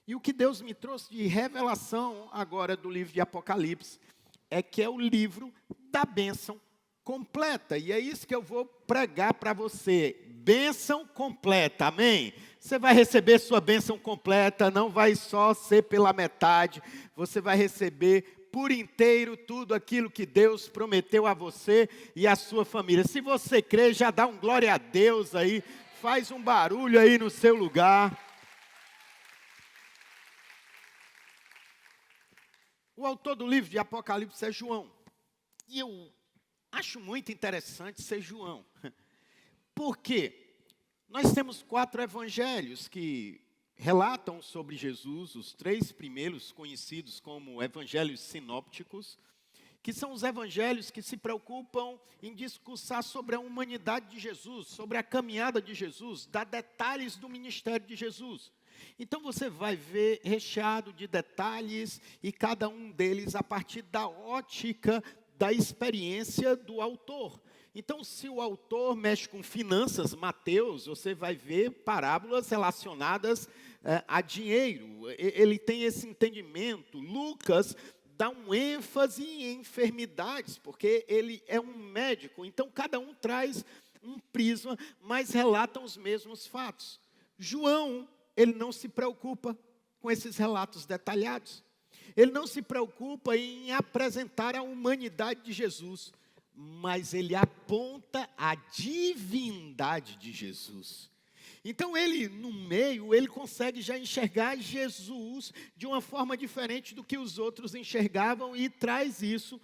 E o que Deus me trouxe de revelação agora do livro de Apocalipse é que é o livro da bênção completa. E é isso que eu vou pregar para você. Bênção completa, amém? Você vai receber sua bênção completa, não vai só ser pela metade. Você vai receber por inteiro tudo aquilo que Deus prometeu a você e a sua família. Se você crê, já dá um glória a Deus aí. Faz um barulho aí no seu lugar. O autor do livro de Apocalipse é João. E eu acho muito interessante ser João. Por quê? Nós temos 4 evangelhos que relatam sobre Jesus, os 3 primeiros conhecidos como evangelhos sinópticos, que são os evangelhos que se preocupam em discursar sobre a humanidade de Jesus, sobre a caminhada de Jesus, dar detalhes do ministério de Jesus. Então você vai ver recheado de detalhes e cada um deles a partir da ótica da experiência do autor. Então, se o autor mexe com finanças, Mateus, você vai ver parábolas relacionadas a dinheiro. Ele tem esse entendimento. Lucas dá um ênfase em enfermidades, porque ele é um médico. Então, cada um traz um prisma, mas relatam os mesmos fatos. João, ele não se preocupa com esses relatos detalhados. Ele não se preocupa em apresentar a humanidade de Jesus, mas ele aponta a divindade de Jesus. Então ele, no meio, ele consegue já enxergar Jesus de uma forma diferente do que os outros enxergavam e traz isso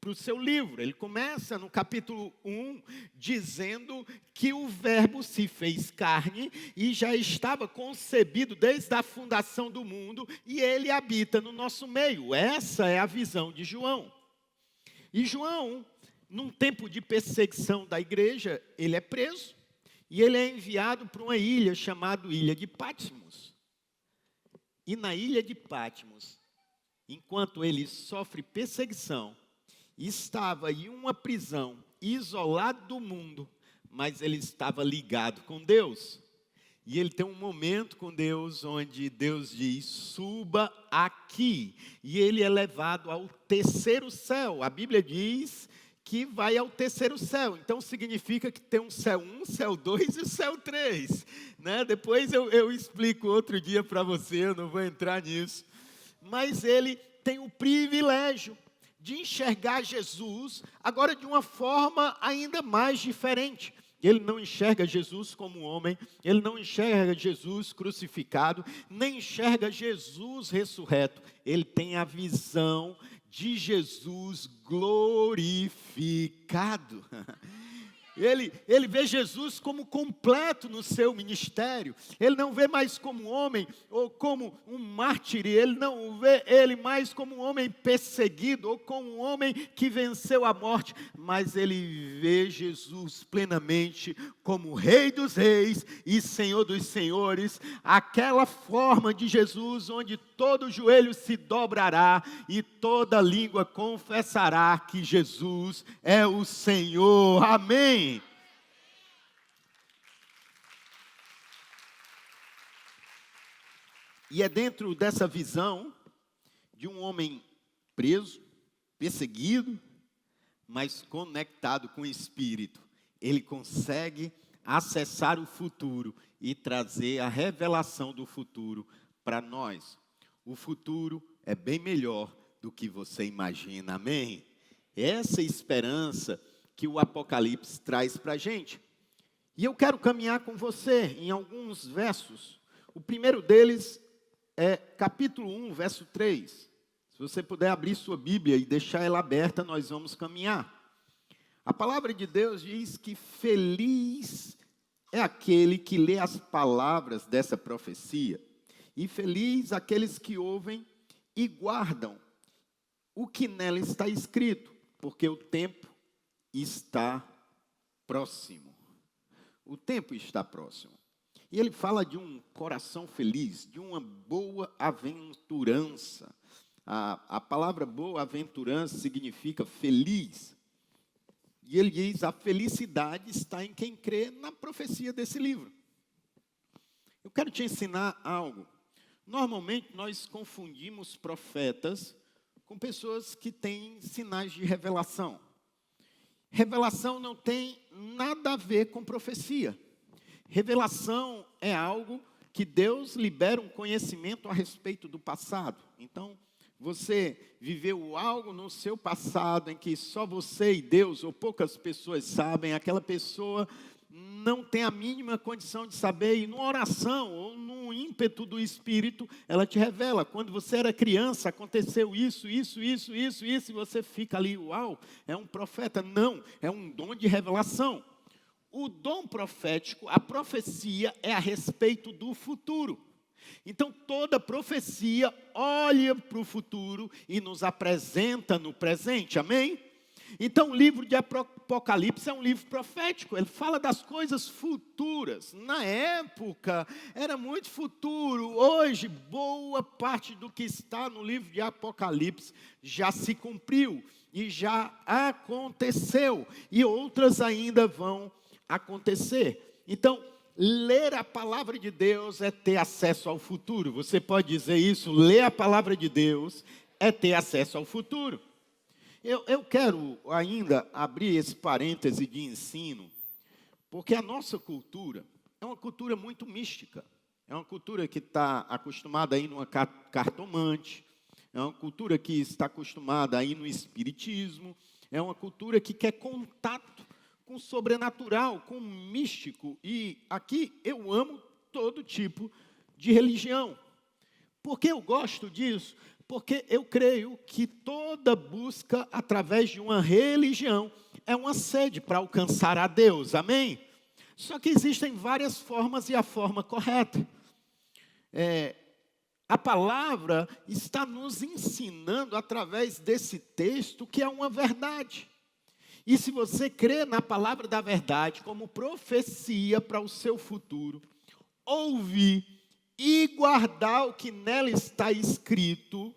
para o seu livro. Ele começa no capítulo 1, dizendo que o verbo se fez carne e já estava concebido desde a fundação do mundo e ele habita no nosso meio. Essa é a visão de João. E João, num tempo de perseguição da igreja, ele é preso e ele é enviado para uma ilha chamada Ilha de Patmos. E na Ilha de Patmos, enquanto ele sofre perseguição, estava em uma prisão, isolado do mundo, mas ele estava ligado com Deus. E ele tem um momento com Deus, onde Deus diz, suba aqui. E ele é levado ao terceiro céu. A Bíblia diz que vai ao terceiro céu. Então significa que tem um céu 1, céu 2 e o céu 3. Né? Depois eu explico outro dia para você, eu não vou entrar nisso. Mas ele tem o privilégio de enxergar Jesus, agora de uma forma ainda mais diferente. Ele não enxerga Jesus como homem, ele não enxerga Jesus crucificado, nem enxerga Jesus ressurreto. Ele tem a visão de Jesus glorificado. Ele vê Jesus como completo no seu ministério. Ele não vê mais como homem ou como um mártir. Ele não vê ele mais como um homem perseguido ou como um homem que venceu a morte. Mas ele vê Jesus plenamente como Rei dos Reis e Senhor dos Senhores. Aquela forma de Jesus onde todo joelho se dobrará e toda língua confessará que Jesus é o Senhor. Amém. E é dentro dessa visão de um homem preso, perseguido, mas conectado com o Espírito. Ele consegue acessar o futuro e trazer a revelação do futuro para nós. O futuro é bem melhor do que você imagina, amém? Essa esperança que o Apocalipse traz para a gente. E eu quero caminhar com você em alguns versos. O primeiro deles é capítulo 1, verso 3. Se você puder abrir sua Bíblia e deixar ela aberta, nós vamos caminhar. A palavra de Deus diz que feliz é aquele que lê as palavras dessa profecia. E feliz aqueles que ouvem e guardam o que nela está escrito, porque o tempo está próximo. O tempo está próximo. E ele fala de um coração feliz, de uma boa aventurança. A palavra boa aventurança significa feliz. E ele diz, a felicidade está em quem crê na profecia desse livro. Eu quero te ensinar algo. Normalmente nós confundimos profetas com pessoas que têm sinais de revelação. Revelação não tem nada a ver com profecia. Revelação é algo que Deus libera um conhecimento a respeito do passado. Então, você viveu algo no seu passado em que só você e Deus ou poucas pessoas sabem, aquela pessoa não tem a mínima condição de saber, e numa oração ou num ímpeto do Espírito, ela te revela. Quando você era criança, aconteceu isso, e você fica ali, uau, é um profeta. Não, é um dom de revelação. O dom profético, a profecia, é a respeito do futuro. Então, toda profecia olha para o futuro e nos apresenta no presente, amém? Então, o livro de Apocalipse é um livro profético, ele fala das coisas futuras. Na época, era muito futuro. Hoje, boa parte do que está no livro de Apocalipse já se cumpriu e já aconteceu. E outras ainda vão acontecer. Então, ler a palavra de Deus é ter acesso ao futuro. Você pode dizer isso? Ler a palavra de Deus é ter acesso ao futuro. Eu quero ainda abrir esse parêntese de ensino, porque a nossa cultura é uma cultura muito mística. É uma cultura que está acostumada a ir numa cartomante, é uma cultura que está acostumada a ir no espiritismo, é uma cultura que quer contato com o sobrenatural, com o místico. E aqui eu amo todo tipo de religião. Por que eu gosto disso? Porque eu creio que toda busca através de uma religião é uma sede para alcançar a Deus, amém? Só que existem várias formas e a forma correta. A palavra está nos ensinando através desse texto que é uma verdade. E se você crê na palavra da verdade como profecia para o seu futuro, ouvir e guardar o que nela está escrito,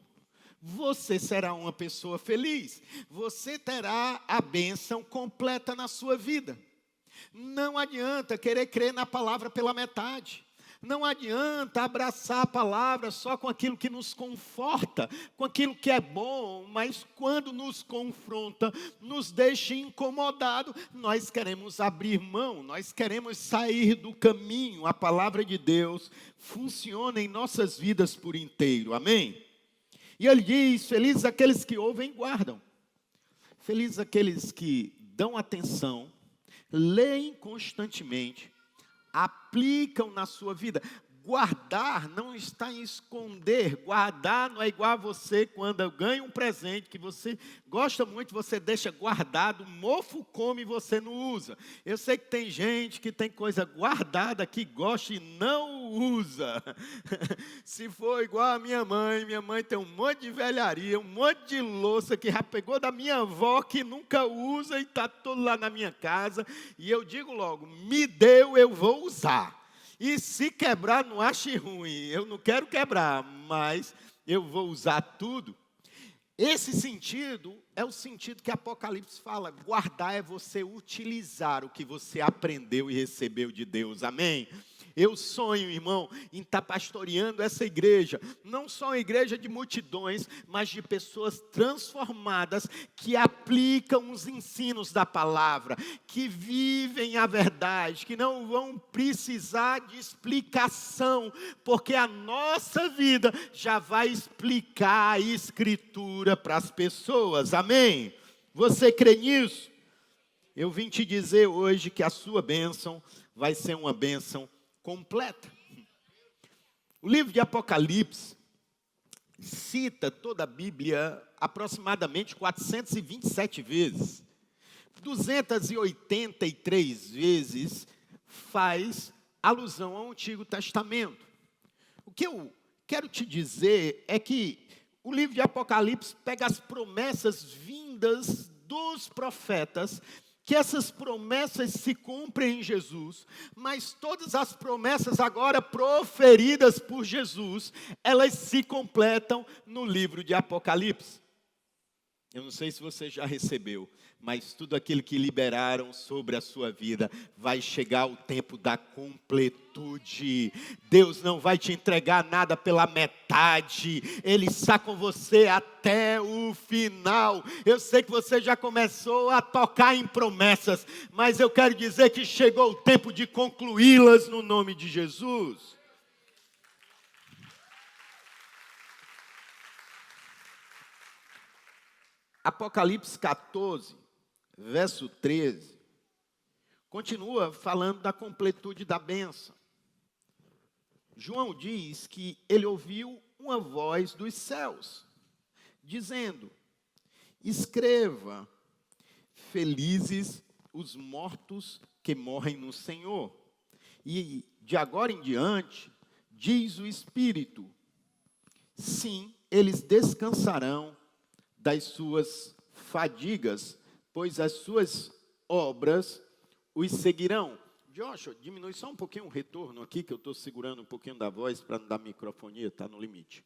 você será uma pessoa feliz. Você terá a bênção completa na sua vida. Não adianta querer crer na palavra pela metade. Não adianta abraçar a palavra só com aquilo que nos conforta, com aquilo que é bom, mas quando nos confronta, nos deixa incomodado, nós queremos abrir mão, nós queremos sair do caminho. A palavra de Deus funciona em nossas vidas por inteiro, amém? E ele diz, felizes aqueles que ouvem e guardam. Felizes aqueles que dão atenção, leem constantemente, aplicam na sua vida. Guardar não está em esconder. Guardar não é igual a você quando ganha um presente que você gosta muito, você deixa guardado, o mofo come e você não usa. Eu sei que tem gente que tem coisa guardada que gosta e não usa. Se for igual a minha mãe tem um monte de velharia, um monte de louça que já pegou da minha avó que nunca usa e está tudo lá na minha casa. E eu digo logo, me deu, eu vou usar. E se quebrar, não ache ruim. Eu não quero quebrar, mas eu vou usar tudo. Esse sentido é o sentido que Apocalipse fala. Guardar é você utilizar o que você aprendeu e recebeu de Deus. Amém? Eu sonho, irmão, em estar pastoreando essa igreja. Não só uma igreja de multidões, mas de pessoas transformadas que aplicam os ensinos da palavra, que vivem a verdade, que não vão precisar de explicação, porque a nossa vida já vai explicar a Escritura para as pessoas. Amém? Você crê nisso? Eu vim te dizer hoje que a sua bênção vai ser uma bênção completa. O livro de Apocalipse cita toda a Bíblia aproximadamente 427 vezes. 283 vezes faz alusão ao Antigo Testamento. O que eu quero te dizer é que o livro de Apocalipse pega as promessas vindas dos profetas, que essas promessas se cumprem em Jesus, mas todas as promessas agora proferidas por Jesus, elas se completam no livro de Apocalipse. Eu não sei se você já recebeu, mas tudo aquilo que liberaram sobre a sua vida, vai chegar o tempo da completude. Deus não vai te entregar nada pela metade, Ele está com você até o final. Eu sei que você já começou a tocar em promessas, mas eu quero dizer que chegou o tempo de concluí-las no nome de Jesus. Apocalipse 14, verso 13, continua falando da completude da bênção. João diz que ele ouviu uma voz dos céus, dizendo: escreva, felizes os mortos que morrem no Senhor. E de agora em diante, diz o Espírito, sim, eles descansarão das suas fadigas, pois as suas obras os seguirão. Joshua, diminui só um pouquinho o retorno aqui, que eu estou segurando um pouquinho da voz para não dar microfonia, está no limite.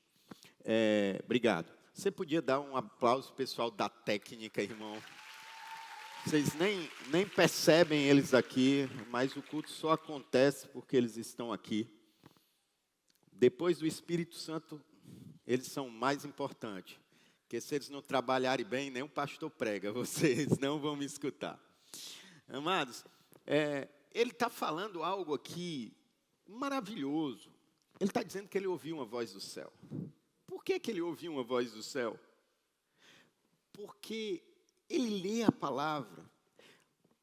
Obrigado. Você podia dar um aplauso pessoal da técnica, irmão. Vocês nem percebem eles aqui, mas o culto só acontece porque eles estão aqui. Depois do Espírito Santo, eles são mais importantes. Porque se eles não trabalharem bem, nem o pastor prega, vocês não vão me escutar. Amados, ele está falando algo aqui maravilhoso. Ele está dizendo que ele ouviu uma voz do céu. Por que ele ouviu uma voz do céu? Porque ele lê a palavra,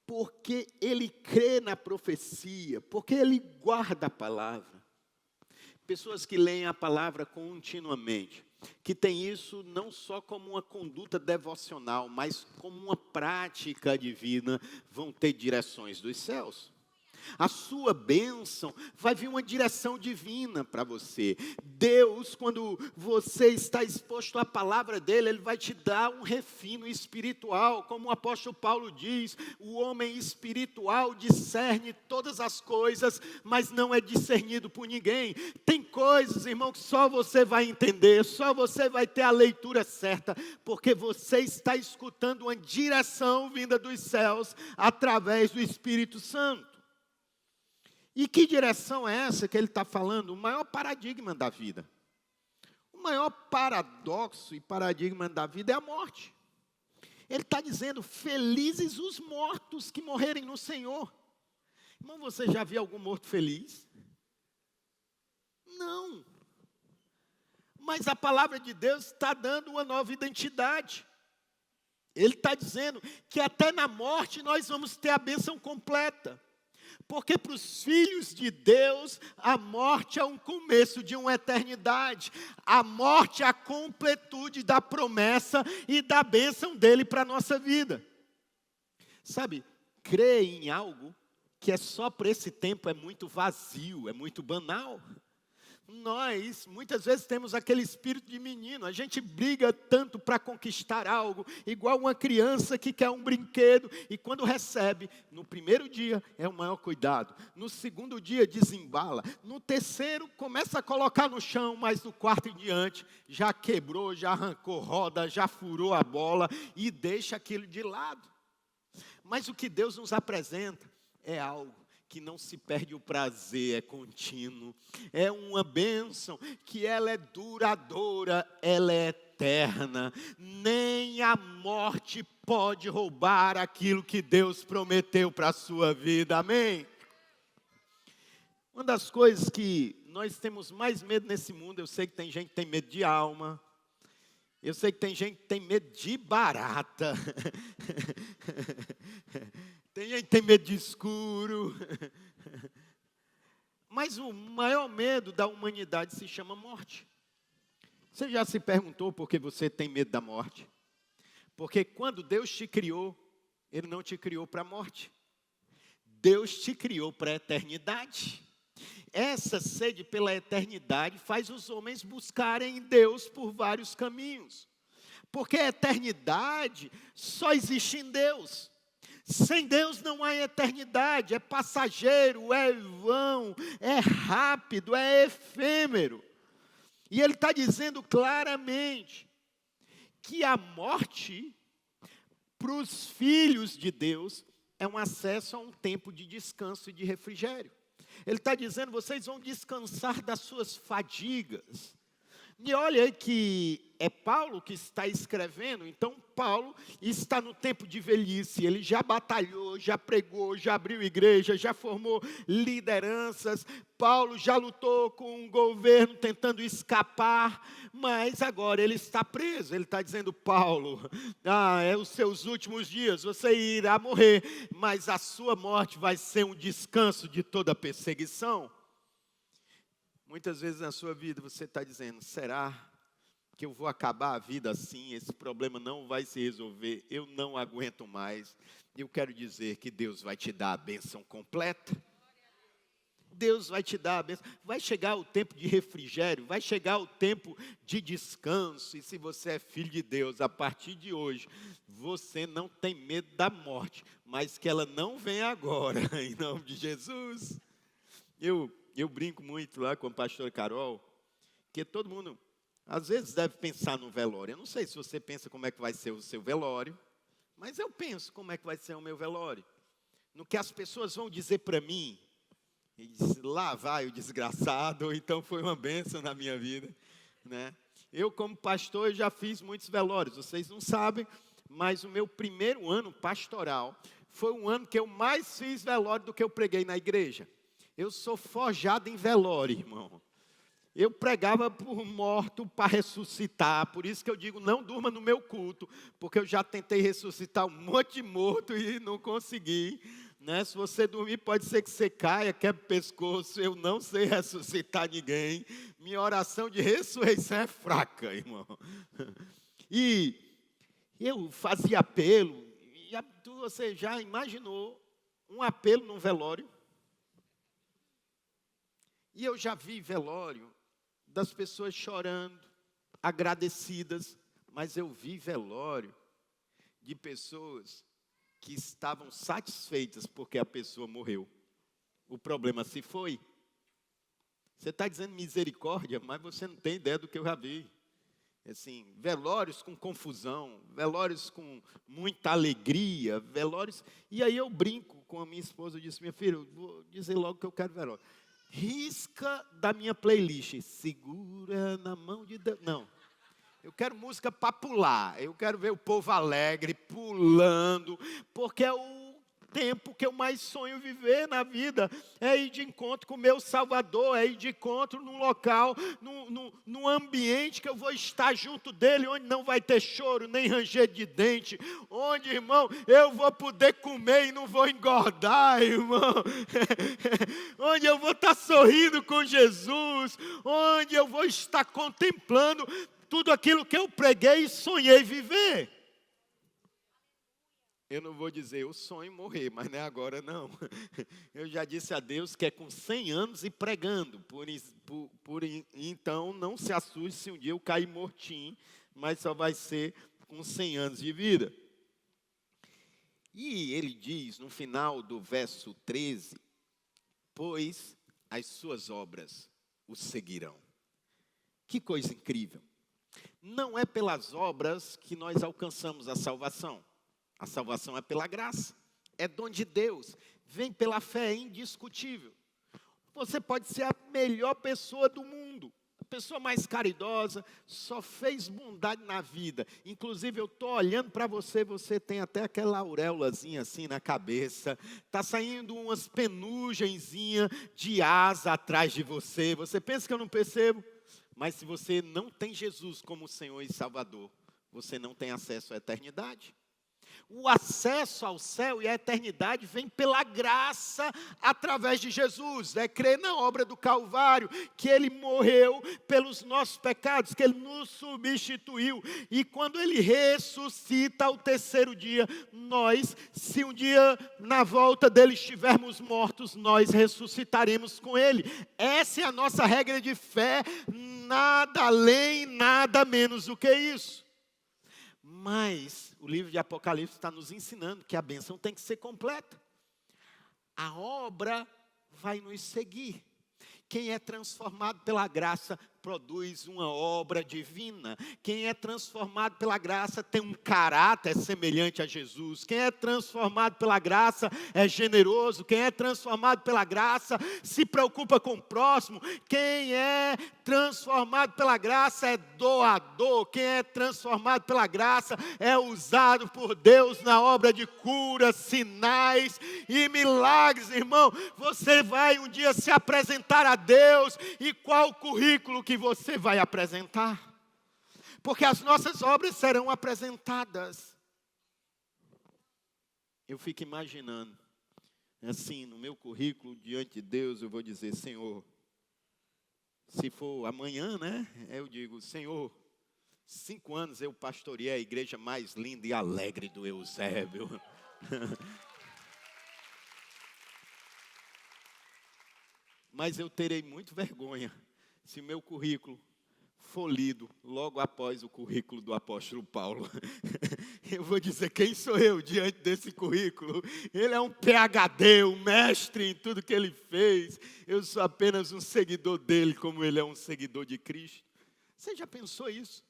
porque ele crê na profecia, porque ele guarda a palavra. Pessoas que leem a palavra continuamente, que tem isso não só como uma conduta devocional, mas como uma prática divina, vão ter direções dos céus. A sua bênção vai vir uma direção divina para você. Deus, quando você está exposto à palavra dele, ele vai te dar um refino espiritual. Como o apóstolo Paulo diz, o homem espiritual discerne todas as coisas, mas não é discernido por ninguém. Tem coisas, irmão, que só você vai entender, só você vai ter a leitura certa, porque você está escutando uma direção vinda dos céus através do Espírito Santo. E que direção é essa que ele está falando? O maior paradigma da vida. O maior paradoxo e paradigma da vida é a morte. Ele está dizendo, felizes os mortos que morrerem no Senhor. Irmão, você já viu algum morto feliz? Não. Mas a palavra de Deus está dando uma nova identidade. Ele está dizendo que até na morte nós vamos ter a bênção completa. Porque para os filhos de Deus, a morte é um começo de uma eternidade. A morte é a completude da promessa e da bênção dele para a nossa vida. Sabe, crer em algo que é só para esse tempo é muito vazio, é muito banal. Nós, muitas vezes, temos aquele espírito de menino. A gente briga tanto para conquistar algo, igual uma criança que quer um brinquedo, e quando recebe, no primeiro dia, é o maior cuidado. No segundo dia, desembala. No terceiro, começa a colocar no chão, mas no quarto em diante, já quebrou, já arrancou roda, já furou a bola, e deixa aquilo de lado. Mas o que Deus nos apresenta é algo que não se perde o prazer, é contínuo. É uma bênção que ela é duradoura, ela é eterna. Nem a morte pode roubar aquilo que Deus prometeu para a sua vida, amém? Uma das coisas que nós temos mais medo nesse mundo, eu sei que tem gente que tem medo de alma, eu sei que tem gente que tem medo de barata, tem gente que tem medo de escuro, mas o maior medo da humanidade se chama morte. Você já se perguntou por que você tem medo da morte? Porque quando Deus te criou, Ele não te criou para a morte. Deus te criou para a eternidade. Essa sede pela eternidade faz os homens buscarem Deus por vários caminhos. Porque a eternidade só existe em Deus. Sem Deus não há eternidade, é passageiro, é vão, é rápido, é efêmero. E ele está dizendo claramente que a morte para os filhos de Deus, é um acesso a um tempo de descanso e de refrigério. Ele está dizendo, vocês vão descansar das suas fadigas. E olha aí que é Paulo que está escrevendo, então Paulo está no tempo de velhice, ele já batalhou, já pregou, já abriu igreja, já formou lideranças, Paulo já lutou com o governo tentando escapar, mas agora ele está preso, ele está dizendo, Paulo, é os seus últimos dias, você irá morrer, mas a sua morte vai ser um descanso de toda perseguição. Muitas vezes na sua vida você está dizendo, será que eu vou acabar a vida assim? Esse problema não vai se resolver, eu não aguento mais. Eu quero dizer que Deus vai te dar a bênção completa. Deus vai te dar a bênção. Vai chegar o tempo de refrigério, vai chegar o tempo de descanso. E se você é filho de Deus, a partir de hoje, você não tem medo da morte, mas que ela não venha agora, em nome de Jesus. Eu brinco muito lá com a pastora Carol, que todo mundo, às vezes, deve pensar no velório. Eu não sei se você pensa como é que vai ser o seu velório, mas eu penso como é que vai ser o meu velório. No que as pessoas vão dizer para mim, e diz, lá vai o desgraçado, ou então foi uma bênção na minha vida, né? Eu, como pastor, eu já fiz muitos velórios, vocês não sabem, mas o meu primeiro ano pastoral foi um ano que eu mais fiz velório do que eu preguei na igreja. Eu sou forjado em velório, irmão. Eu pregava por morto para ressuscitar. Por isso que eu digo, não durma no meu culto. Porque eu já tentei ressuscitar um monte de morto e não consegui. Né? Se você dormir, pode ser que você caia, quebre o pescoço. Eu não sei ressuscitar ninguém. Minha oração de ressurreição é fraca, irmão. E eu fazia apelo. E você já imaginou um apelo num velório? E eu já vi velório das pessoas chorando, agradecidas, mas eu vi velório de pessoas que estavam satisfeitas porque a pessoa morreu. O problema se foi. Você está dizendo misericórdia, mas você não tem ideia do que eu já vi. Assim, velórios com confusão, velórios com muita alegria, velórios... E aí eu brinco com a minha esposa, eu disse, minha filha, eu vou dizer logo que eu quero velório. Risca da minha playlist, segura na mão de Deus. Não, eu quero música para pular, eu quero ver o povo alegre, pulando, porque é o tempo que eu mais sonho viver na vida, é ir de encontro com o meu Salvador, é ir de encontro num local, num ambiente que eu vou estar junto dele, onde não vai ter choro, nem ranger de dente, onde, irmão, eu vou poder comer e não vou engordar, irmão, onde eu vou estar sorrindo com Jesus, onde eu vou estar contemplando tudo aquilo que eu preguei e sonhei viver. Eu não vou dizer, eu sonho morrer, mas não é agora não. Eu já disse a Deus que é com 100 anos e pregando. Então, não se assuste se um dia eu cair mortinho, mas só vai ser com 100 anos de vida. E ele diz, no final do verso 13, pois as suas obras o seguirão. Que coisa incrível. Não é pelas obras que nós alcançamos a salvação. A salvação é pela graça, é dom de Deus, vem pela fé, é indiscutível. Você pode ser a melhor pessoa do mundo, a pessoa mais caridosa, só fez bondade na vida. Inclusive eu estou olhando para você, você tem até aquela auréolazinha assim na cabeça, está saindo umas penugenzinhas de asa atrás de você. Você pensa que eu não percebo? Mas se você não tem Jesus como Senhor e Salvador, você não tem acesso à eternidade. O acesso ao céu e à eternidade vem pela graça através de Jesus. É crer na obra do Calvário, que Ele morreu pelos nossos pecados, que Ele nos substituiu. E quando Ele ressuscita ao terceiro dia, nós, se um dia na volta dEle estivermos mortos, nós ressuscitaremos com Ele. Essa é a nossa regra de fé, nada além, nada menos do que isso. Mas o livro de Apocalipse está nos ensinando que a bênção tem que ser completa. A obra vai nos seguir. Quem é transformado pela graça produz uma obra divina. Quem é transformado pela graça tem um caráter semelhante a Jesus. Quem é transformado pela graça é generoso. Quem é transformado pela graça se preocupa com o próximo. Quem é transformado pela graça é doador. Quem é transformado pela graça é usado por Deus na obra de cura, sinais e milagres, irmão. Você vai um dia se apresentar a Deus, e qual o currículo que você vai apresentar? Porque as nossas obras serão apresentadas. Eu fico imaginando, assim, no meu currículo diante de Deus, eu vou dizer: Senhor, se for amanhã, né? Eu digo: Senhor, 5 anos eu pastoreei a igreja mais linda e alegre do Eusébio. Mas eu terei muito vergonha se o meu currículo for lido logo após o currículo do apóstolo Paulo. Eu vou dizer: quem sou eu diante desse currículo? Ele é um PhD, um mestre em tudo que ele fez. Eu sou apenas um seguidor dele, como ele é um seguidor de Cristo. Você já pensou isso?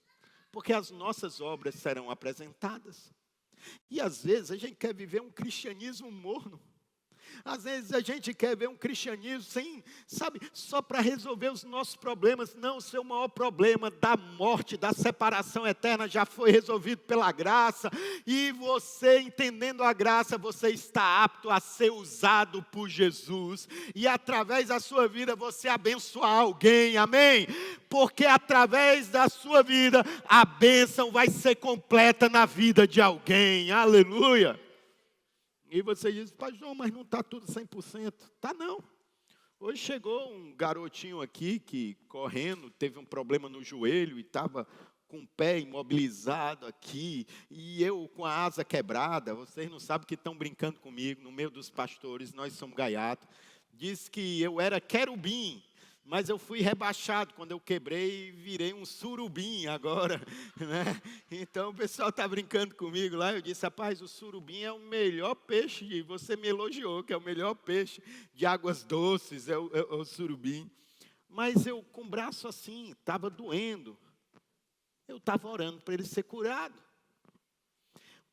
Porque as nossas obras serão apresentadas. E às vezes a gente quer viver um cristianismo morno. Às vezes a gente quer ver um cristianismo sem, sabe, só para resolver os nossos problemas. Não, o seu maior problema da morte, da separação eterna já foi resolvido pela graça. E você, entendendo a graça, você está apto a ser usado por Jesus. E através da sua vida você abençoar alguém, amém? Porque através da sua vida a bênção vai ser completa na vida de alguém, aleluia. E você diz: pastor, mas não está tudo 100%. Tá não. Hoje chegou um garotinho aqui que, correndo, teve um problema no joelho e estava com o pé imobilizado aqui, e eu com a asa quebrada. Vocês não sabem que estão brincando comigo, no meio dos pastores, nós somos gaiatos. Diz que eu era querubim, mas eu fui rebaixado quando eu quebrei e virei um surubim agora, né? Então o pessoal está brincando comigo lá. Eu disse: rapaz, o surubim é o melhor peixe, e você me elogiou que é o melhor peixe de águas doces, é o surubim. Mas eu com o braço assim, estava doendo. Eu estava orando para ele ser curado.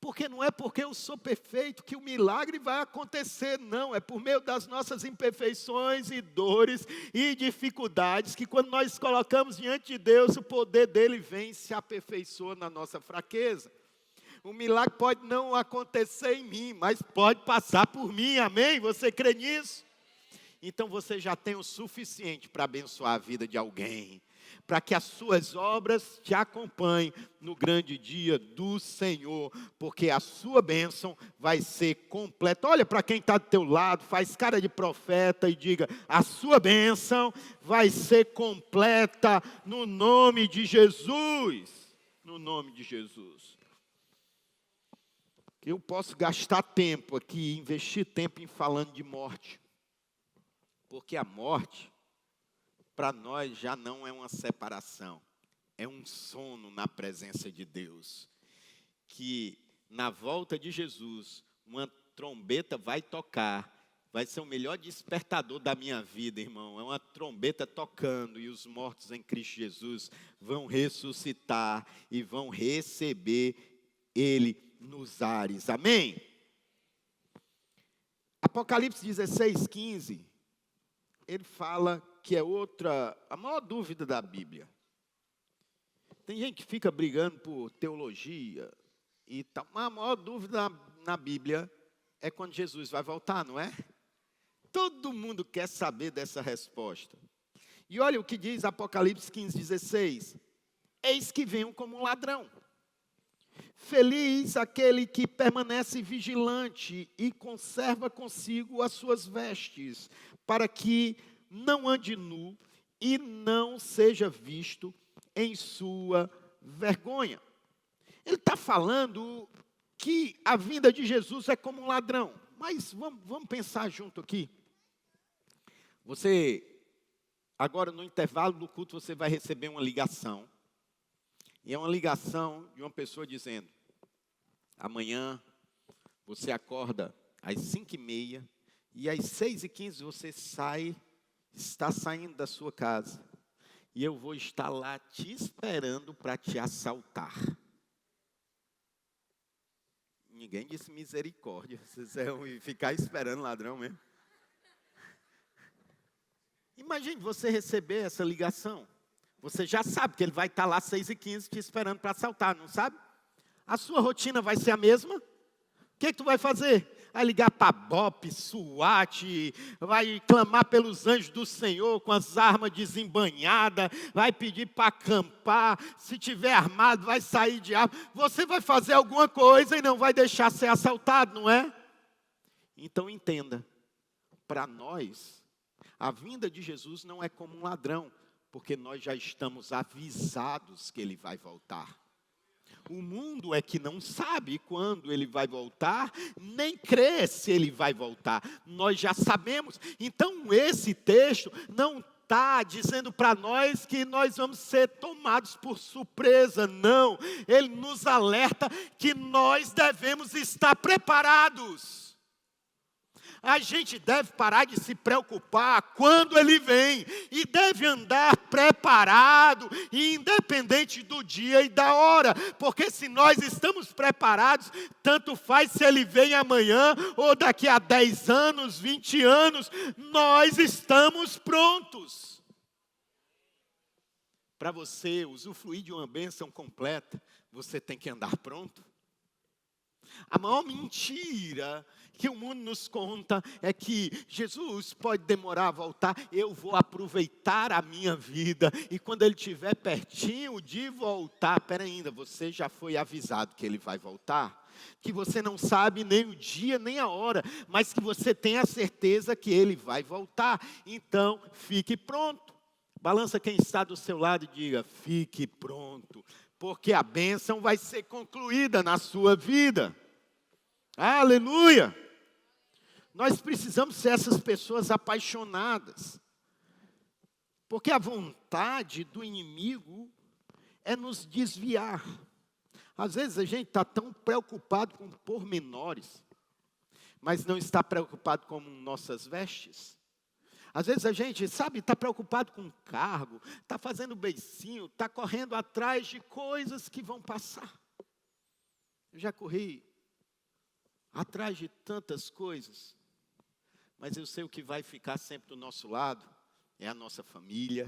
Porque não é porque eu sou perfeito que o milagre vai acontecer, não. É por meio das nossas imperfeições e dores e dificuldades que, quando nós colocamos diante de Deus, o poder dele vem e se aperfeiçoa na nossa fraqueza. O milagre pode não acontecer em mim, mas pode passar por mim, amém? Você crê nisso? Então você já tem o suficiente para abençoar a vida de alguém, para que as suas obras te acompanhem no grande dia do Senhor, porque a sua bênção vai ser completa. Olha para quem está do teu lado, faz cara de profeta e diga: a sua bênção vai ser completa no nome de Jesus. No nome de Jesus. Eu posso gastar tempo aqui, investir tempo em falando de morte, porque a morte, para nós, já não é uma separação, é um sono na presença de Deus. Que na volta de Jesus, uma trombeta vai tocar, vai ser o melhor despertador da minha vida, irmão. É uma trombeta tocando, e os mortos em Cristo Jesus vão ressuscitar e vão receber Ele nos ares, amém? Apocalipse 16:15, ele fala que é a maior dúvida da Bíblia. Tem gente que fica brigando por teologia e tal, mas a maior dúvida na Bíblia é quando Jesus vai voltar, não é? Todo mundo quer saber dessa resposta. E olha o que diz Apocalipse 15:16. Eis que venho como um ladrão. Feliz aquele que permanece vigilante e conserva consigo as suas vestes, para que não ande nu e não seja visto em sua vergonha. Ele está falando que a vinda de Jesus é como um ladrão. Mas vamos pensar junto aqui. Você, agora no intervalo do culto, você vai receber uma ligação. E é uma ligação de uma pessoa dizendo: amanhã você acorda às 5h30 e às 6h15 você está saindo da sua casa. e eu vou estar lá te esperando para te assaltar. Ninguém disse misericórdia. Vocês vão ficar esperando ladrão mesmo. Imagine você receber essa ligação. Você já sabe que ele vai estar lá às 6h15 te esperando para assaltar, não sabe? A sua rotina vai ser a mesma? O que tu vai fazer? Vai ligar para BOPE, SWAT, vai clamar pelos anjos do Senhor com as armas desembanhadas, vai pedir para acampar, se tiver armado vai sair de arma. Você vai fazer alguma coisa e não vai deixar ser assaltado, não é? Então entenda, para nós, a vinda de Jesus não é como um ladrão, porque nós já estamos avisados que ele vai voltar. O mundo é que não sabe quando ele vai voltar, nem crê se ele vai voltar. Nós já sabemos. Então, esse texto não está dizendo para nós que nós vamos ser tomados por surpresa. Não. Ele nos alerta que nós devemos estar preparados. A gente deve parar de se preocupar quando ele vem e deve andar preparado, independente do dia e da hora, porque se nós estamos preparados, tanto faz se ele vem amanhã ou daqui a 10 anos, 20 anos, nós estamos prontos. Para você usufruir de uma bênção completa, você tem que andar pronto. A maior mentira que o mundo nos conta é que Jesus pode demorar a voltar, eu vou aproveitar a minha vida, e quando ele estiver pertinho de voltar, ainda, você já foi avisado que ele vai voltar? Que você não sabe nem o dia, nem a hora, mas que você tem a certeza que ele vai voltar, então fique pronto. Balança quem está do seu lado e diga, fique pronto, porque a bênção vai ser concluída na sua vida. Aleluia! Nós precisamos ser essas pessoas apaixonadas. Porque a vontade do inimigo é nos desviar. Às vezes a gente está tão preocupado com pormenores, mas não está preocupado com nossas vestes. Às vezes a gente, está preocupado com cargo, está fazendo beicinho, está correndo atrás de coisas que vão passar. Eu já corri atrás de tantas coisas, mas eu sei o que vai ficar sempre do nosso lado, é a nossa família,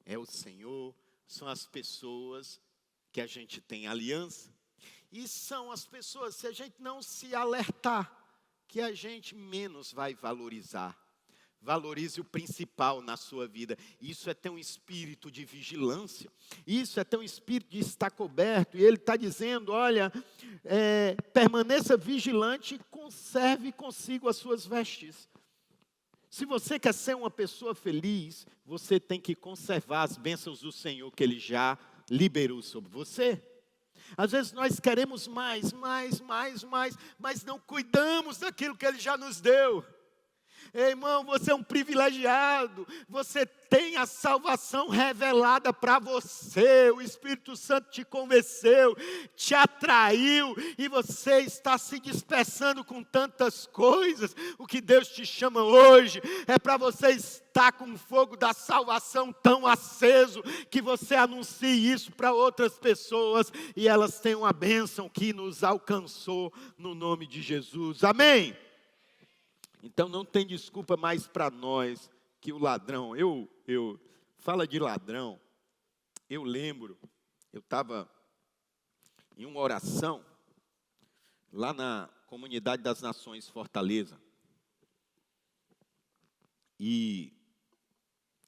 é o Senhor, são as pessoas que a gente tem aliança, e são as pessoas, se a gente não se alertar, que a gente menos vai valorizar. Valorize o principal na sua vida. Isso é ter um espírito de vigilância. Isso é ter um espírito de estar coberto. E ele está dizendo, olha, permaneça vigilante e conserve consigo as suas vestes. Se você quer ser uma pessoa feliz, você tem que conservar as bênçãos do Senhor que Ele já liberou sobre você. Às vezes nós queremos mais, mas não cuidamos daquilo que Ele já nos deu. Ei, irmão, você é um privilegiado, você tem a salvação revelada para você, o Espírito Santo te convenceu, te atraiu, e você está se dispersando com tantas coisas. O que Deus te chama hoje é para você estar com o fogo da salvação tão aceso, que você anuncie isso para outras pessoas, e elas tenham a bênção que nos alcançou no nome de Jesus, amém? Então não tem desculpa mais para nós que o ladrão, fala de ladrão, eu lembro, eu estava em uma oração, lá na Comunidade das Nações Fortaleza, e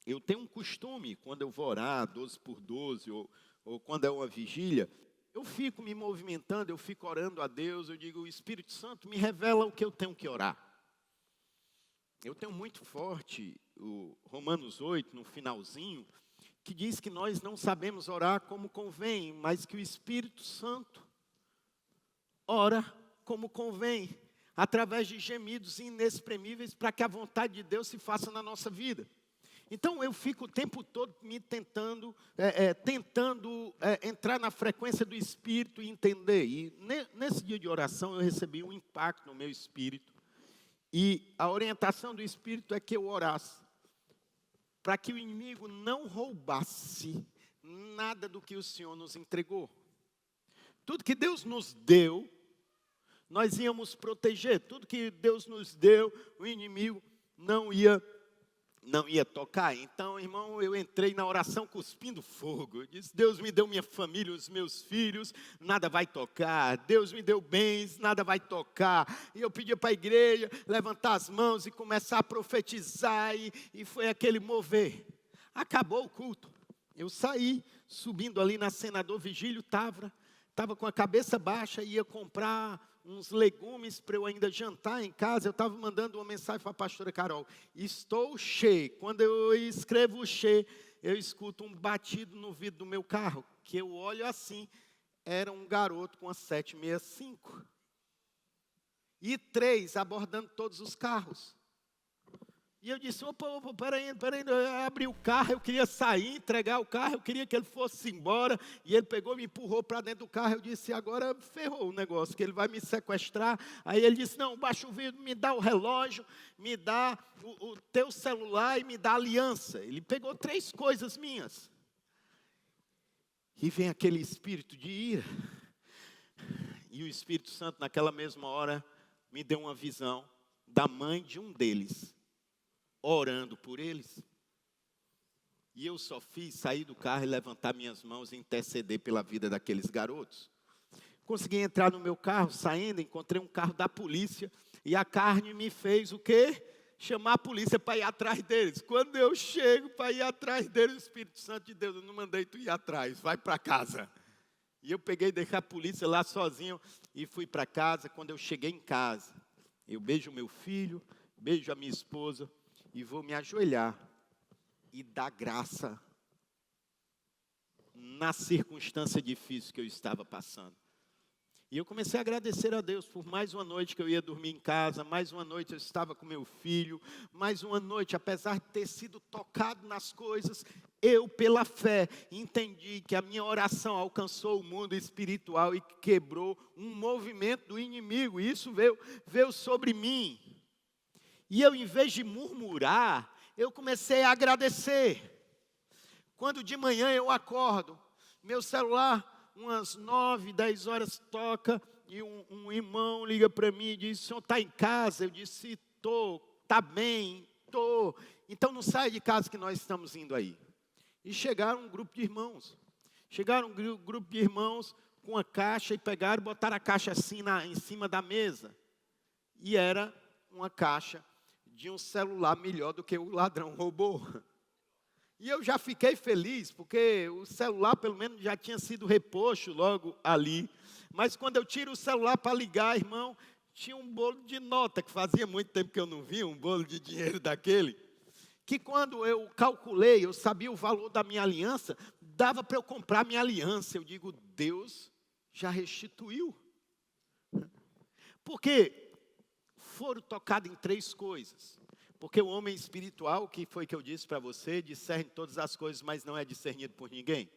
eu tenho um costume, quando eu vou orar, 12 por 12, ou quando é uma vigília, eu fico me movimentando, eu fico orando a Deus, eu digo, o Espírito Santo me revela o que eu tenho que orar. Eu tenho muito forte o Romanos 8, no finalzinho, que diz que nós não sabemos orar como convém, mas que o Espírito Santo ora como convém, através de gemidos inexprimíveis, para que a vontade de Deus se faça na nossa vida. Então eu fico o tempo todo me tentando entrar na frequência do Espírito e entender. E nesse dia de oração eu recebi um impacto no meu espírito. E a orientação do Espírito é que eu orasse. para que o inimigo não roubasse nada do que o Senhor nos entregou. Tudo que Deus nos deu, nós íamos proteger. Tudo que Deus nos deu, o inimigo não ia tocar. Então, irmão, eu entrei na oração cuspindo fogo. Eu disse, Deus me deu minha família, os meus filhos, nada vai tocar. Deus me deu bens, nada vai tocar. E eu pedi para a igreja levantar as mãos e começar a profetizar. E foi aquele mover. Acabou o culto. Eu saí, subindo ali na Senador Vigílio Távora. Estava com a cabeça baixa, ia comprar uns legumes para eu ainda jantar em casa. Eu estava mandando uma mensagem para a pastora Carol. Estou cheio. Quando eu escrevo cheio, eu escuto um batido no vidro do meu carro. Que eu olho assim, era um garoto com a 765. E 3 abordando todos os carros. E eu disse, opa, peraí, eu abri o carro, eu queria sair, entregar o carro, eu queria que ele fosse embora, e ele pegou e me empurrou para dentro do carro, eu disse, agora ferrou o negócio, que ele vai me sequestrar. Aí ele disse, não, baixa o vidro, me dá o relógio, me dá o teu celular e me dá a aliança. Ele pegou 3 coisas minhas. E vem aquele espírito de ira, e o Espírito Santo naquela mesma hora me deu uma visão da mãe de um deles, orando por eles. E eu só fiz sair do carro e levantar minhas mãos e interceder pela vida daqueles garotos. Consegui entrar no meu carro, saindo, encontrei um carro da polícia. E a carne me fez o quê? Chamar a polícia para ir atrás deles. Quando eu chego para ir atrás deles, o Espírito Santo de Deus, eu não mandei tu ir atrás, vai para casa. E eu peguei e deixei a polícia lá sozinho e fui para casa. Quando eu cheguei em casa, eu beijo meu filho, beijo a minha esposa, e vou me ajoelhar e dar graça na circunstância difícil que eu estava passando. E eu comecei a agradecer a Deus por mais uma noite que eu ia dormir em casa, mais uma noite eu estava com meu filho, mais uma noite, apesar de ter sido tocado nas coisas, eu, pela fé, entendi que a minha oração alcançou o mundo espiritual e quebrou um movimento do inimigo. E isso veio sobre mim. E eu, em vez de murmurar, eu comecei a agradecer. Quando de manhã eu acordo, meu celular, umas 9, 10 horas toca, e um irmão liga para mim e diz, o senhor está em casa? Eu disse, estou, está bem, estou. Então não sai de casa que nós estamos indo aí. E chegaram um grupo de irmãos. Chegaram um grupo de irmãos com a caixa e pegaram e botaram a caixa assim em cima da mesa. E era uma caixa de um celular melhor do que o ladrão roubou. E eu já fiquei feliz, porque o celular pelo menos já tinha sido reposto logo ali. Mas quando eu tiro o celular para ligar, irmão, tinha um bolo de nota, que fazia muito tempo que eu não via, um bolo de dinheiro daquele, que quando eu calculei, eu sabia o valor da minha aliança, dava para eu comprar minha aliança. Eu digo, Deus já restituiu. Porque foram tocados em 3 coisas. Porque o homem espiritual, que foi que eu disse para você, discerne todas as coisas, mas não é discernido por ninguém.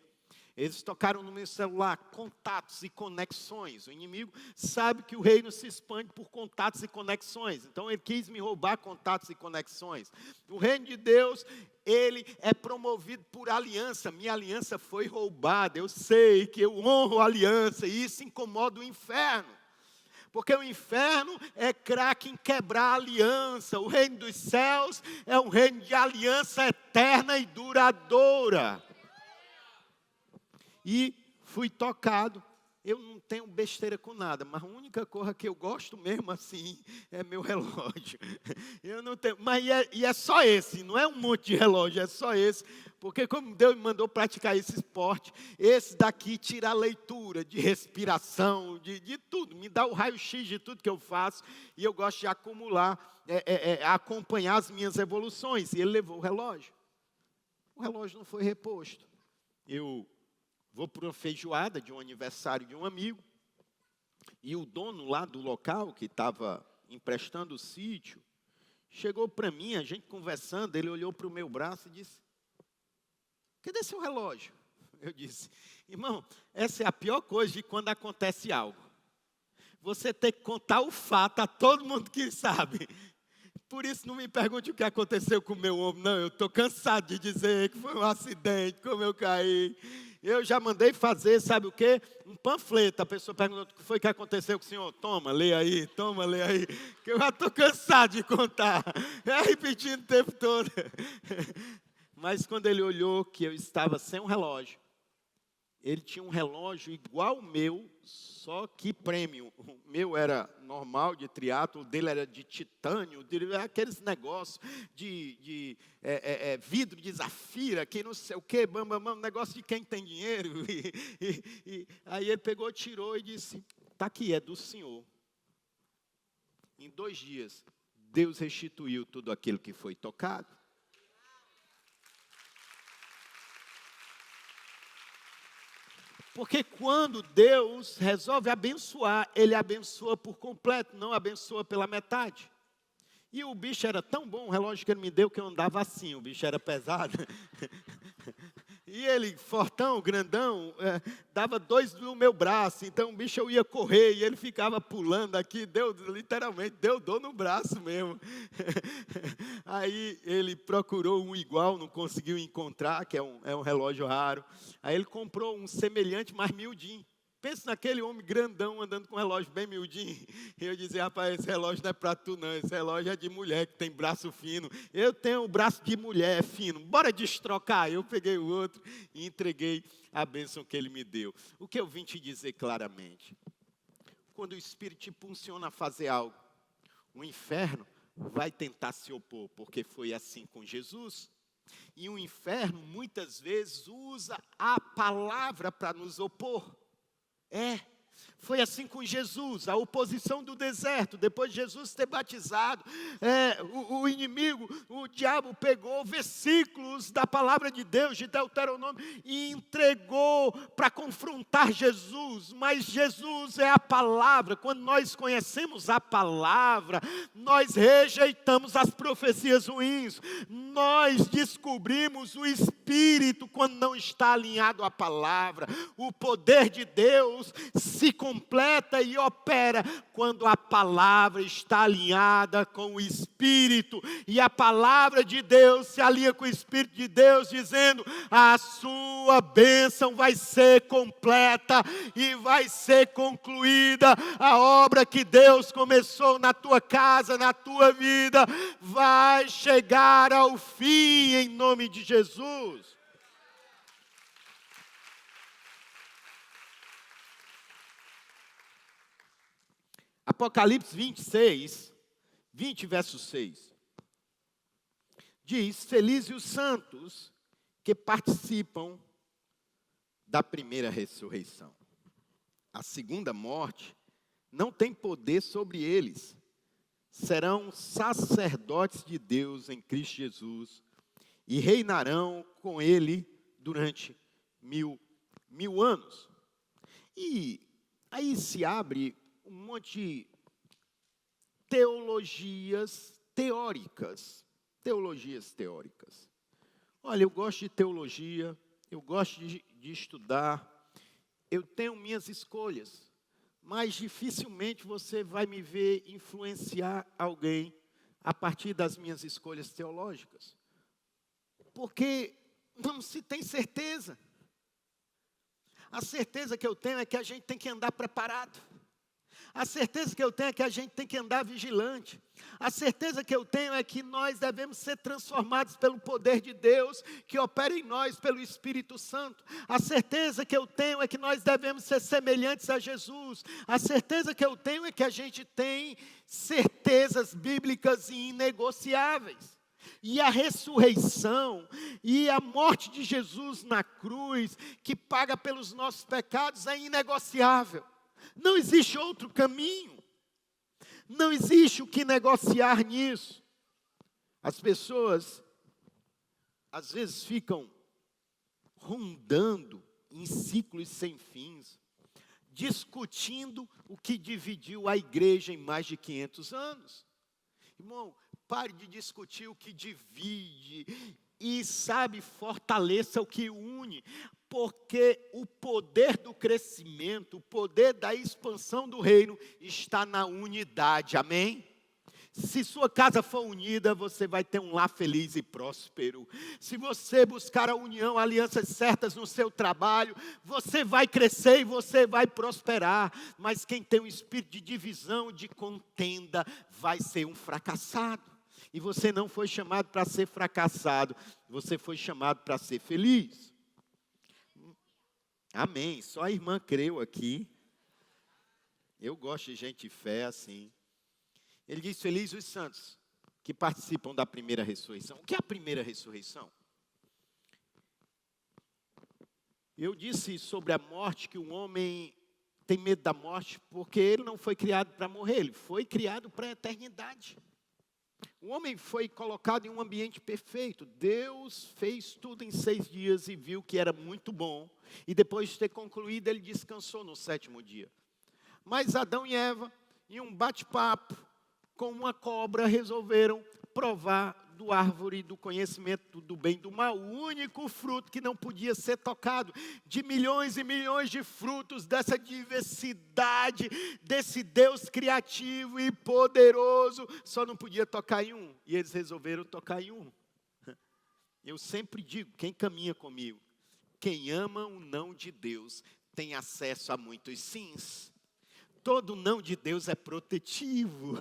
Eles tocaram no meu celular contatos e conexões. O inimigo sabe que o reino se expande por contatos e conexões. Então ele quis me roubar contatos e conexões. O reino de Deus, ele é promovido por aliança. Minha aliança foi roubada. Eu sei que eu honro a aliança e isso incomoda o inferno. Porque o inferno é craque em quebrar a aliança. O reino dos céus é um reino de aliança eterna e duradoura. E fui tocado. Eu não tenho besteira com nada, mas a única coisa que eu gosto mesmo assim é meu relógio. Eu não tenho, mas é só esse, não é um monte de relógio, é só esse. Porque como Deus me mandou praticar esse esporte, esse daqui tira a leitura de respiração, de tudo. Me dá o raio-x de tudo que eu faço. E eu gosto de acumular, acompanhar as minhas evoluções. E ele levou o relógio. O relógio não foi reposto. Eu vou para uma feijoada de um aniversário de um amigo. E o dono lá do local, que estava emprestando o sítio, chegou para mim, a gente conversando, ele olhou para o meu braço e disse, cadê seu relógio? Eu disse, irmão, essa é a pior coisa de quando acontece algo. Você tem que contar o fato a todo mundo que sabe. por isso não me pergunte o que aconteceu com o meu ombro. Não, eu estou cansado de dizer que foi um acidente, como eu caí. Eu já mandei fazer, sabe o quê? Um panfleto. A pessoa perguntou o que foi que aconteceu com o senhor. Toma, lê aí, que eu já estou cansado de contar. É repetindo o tempo todo. Mas quando ele olhou que eu estava sem um relógio, ele tinha um relógio igual ao meu, só que premium. O meu era normal, de triatlo, o dele era de titânio, aqueles negócios de vidro de zafira, que não sei o quê, negócio de quem tem dinheiro. Aí ele pegou, tirou e disse, está aqui, é do senhor. Em 2 dias, Deus restituiu tudo aquilo que foi tocado. Porque quando Deus resolve abençoar, Ele abençoa por completo, não abençoa pela metade. E o bicho era tão bom, o relógio que ele me deu, que eu andava assim, o bicho era pesado. E ele, fortão, grandão, dava 2 no meu braço, então o bicho eu ia correr e ele ficava pulando aqui, literalmente deu dor no braço mesmo. Aí ele procurou um igual, não conseguiu encontrar, que é um relógio raro. Aí ele comprou um semelhante, mas miudinho. Pensa naquele homem grandão andando com um relógio bem miudinho. E eu dizia, rapaz, esse relógio não é para tu não, esse relógio é de mulher que tem braço fino. Eu tenho o braço de mulher fino, bora destrocar. Eu peguei o outro e entreguei a bênção que ele me deu. O que eu vim te dizer claramente? Quando o Espírito te impulsiona a fazer algo, o inferno vai tentar se opor, porque foi assim com Jesus. E o inferno muitas vezes usa a palavra para nos opor. Foi assim com Jesus, a oposição do deserto, depois de Jesus ter batizado, o inimigo, o diabo pegou versículos da palavra de Deus, de Deuteronômio, e entregou para confrontar Jesus, mas Jesus é a palavra. Quando nós conhecemos a palavra, nós rejeitamos as profecias ruins, nós descobrimos o Espírito quando não está alinhado à palavra. O poder de Deus se completa e opera quando a palavra está alinhada com o Espírito. E a palavra de Deus se alinha com o Espírito de Deus, dizendo, a sua bênção vai ser completa e vai ser concluída. A obra que Deus começou na tua casa, na tua vida, vai chegar ao fim em nome de Jesus. Apocalipse 20, verso 6. Diz, felizes os santos que participam da primeira ressurreição. A segunda morte não tem poder sobre eles. Serão sacerdotes de Deus em Cristo Jesus e reinarão com Ele durante mil anos. E aí se abre um monte de teologias teóricas. Olha, eu gosto de teologia, eu gosto de estudar, eu tenho minhas escolhas, mas dificilmente você vai me ver influenciar alguém a partir das minhas escolhas teológicas. Porque não se tem certeza. A certeza que eu tenho é que a gente tem que andar preparado. A certeza que eu tenho é que a gente tem que andar vigilante. A certeza que eu tenho é que nós devemos ser transformados pelo poder de Deus, que opera em nós pelo Espírito Santo. A certeza que eu tenho é que nós devemos ser semelhantes a Jesus. A certeza que eu tenho é que a gente tem certezas bíblicas e inegociáveis. E a ressurreição e a morte de Jesus na cruz, que paga pelos nossos pecados, é inegociável. Não existe outro caminho. Não existe o que negociar nisso. As pessoas, às vezes, ficam rondando em ciclos sem fins, discutindo o que dividiu a igreja em mais de 500 anos. Irmão, pare de discutir o que divide e, fortaleça o que une. Porque o poder do crescimento, o poder da expansão do reino está na unidade, amém? Se sua casa for unida, você vai ter um lar feliz e próspero. Se você buscar a união, alianças certas no seu trabalho, você vai crescer e você vai prosperar. Mas quem tem um espírito de divisão, de contenda, vai ser um fracassado. E você não foi chamado para ser fracassado, você foi chamado para ser feliz. Amém. Só a irmã creu aqui. Eu gosto de gente de fé assim. Ele diz, feliz os santos que participam da primeira ressurreição. O que é a primeira ressurreição? Eu disse sobre a morte que o homem tem medo da morte porque ele não foi criado para morrer, ele foi criado para a eternidade. O homem foi colocado em um ambiente perfeito. Deus fez tudo em 6 dias e viu que era muito bom. E depois de ter concluído, ele descansou no 7º dia. Mas Adão e Eva, em um bate-papo com uma cobra, resolveram provar do árvore do conhecimento do bem e do mal, o único fruto que não podia ser tocado, de milhões e milhões de frutos, dessa diversidade, desse Deus criativo e poderoso, só não podia tocar em um, e eles resolveram tocar em um. Eu sempre digo, quem caminha comigo, quem ama o não de Deus, tem acesso a muitos sims. Todo não de Deus é protetivo.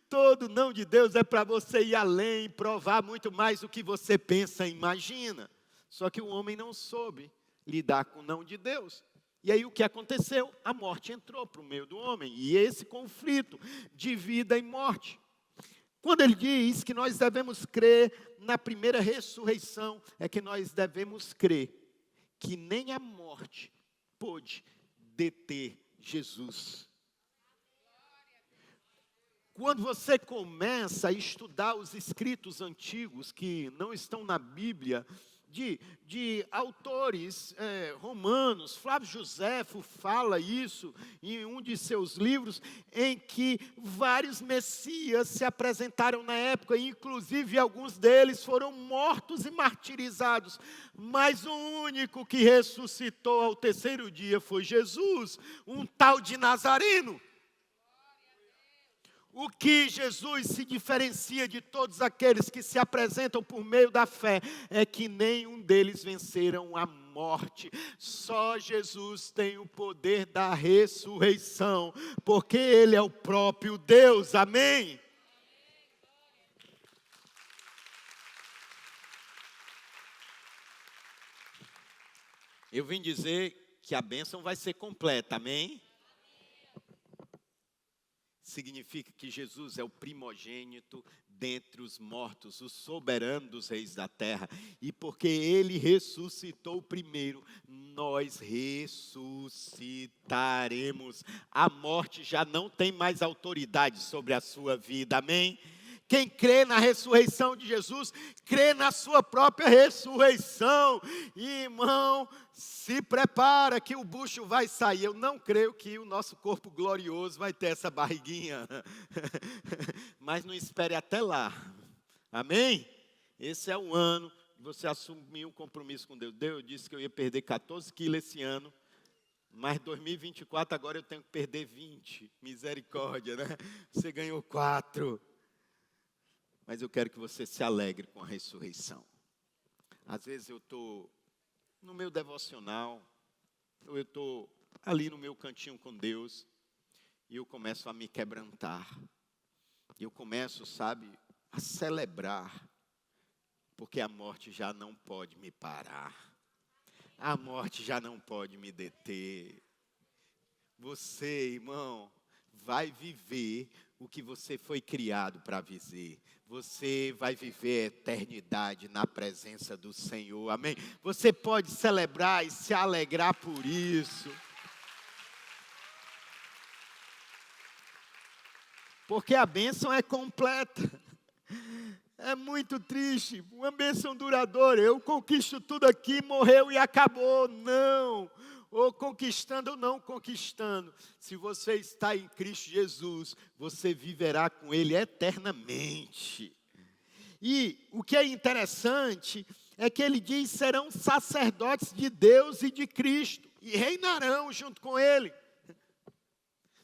Todo não de Deus é para você ir além, provar muito mais do que você pensa e imagina. Só que o homem não soube lidar com o não de Deus. E aí o que aconteceu? A morte entrou para o meio do homem. E esse conflito de vida e morte. Quando ele diz que nós devemos crer na primeira ressurreição, é que nós devemos crer que nem a morte pôde deter Jesus. Quando você começa a estudar os escritos antigos que não estão na Bíblia, de autores romanos, Flávio Joséfo fala isso em um de seus livros, em que vários messias se apresentaram na época, e inclusive alguns deles foram mortos e martirizados, mas o único que ressuscitou ao 3º dia foi Jesus, um tal de Nazareno. O que Jesus se diferencia de todos aqueles que se apresentam por meio da fé é que nenhum deles venceram a morte. Só Jesus tem o poder da ressurreição, porque Ele é o próprio Deus. Amém? Eu vim dizer que a bênção vai ser completa. Amém? Significa que Jesus é o primogênito dentre os mortos, o soberano dos reis da terra. E porque Ele ressuscitou primeiro, nós ressuscitaremos. A morte já não tem mais autoridade sobre a sua vida, amém? Quem crê na ressurreição de Jesus, crê na sua própria ressurreição. Irmão, se prepara que o bucho vai sair. Eu não creio que o nosso corpo glorioso vai ter essa barriguinha. Mas não espere até lá. Amém? Esse é o ano que você assumiu um compromisso com Deus. Deus disse que eu ia perder 14 quilos esse ano. Mas 2024 agora eu tenho que perder 20. Misericórdia, né? Você ganhou 4. Mas eu quero que você se alegre com a ressurreição. Às vezes eu estou no meu devocional, ou eu estou ali no meu cantinho com Deus, e eu começo a me quebrantar. Eu começo, sabe, a celebrar, porque a morte já não pode me parar. A morte já não pode me deter. Você, irmão, vai viver o que você foi criado para viver. Você vai viver a eternidade na presença do Senhor, amém? Você pode celebrar e se alegrar por isso. Porque a bênção é completa. É muito triste, uma bênção duradoura. Eu conquisto tudo aqui, morreu e acabou. Não. Ou conquistando ou não conquistando. Se você está em Cristo Jesus, você viverá com Ele eternamente. E o que é interessante é que ele diz: serão sacerdotes de Deus e de Cristo, e reinarão junto com Ele.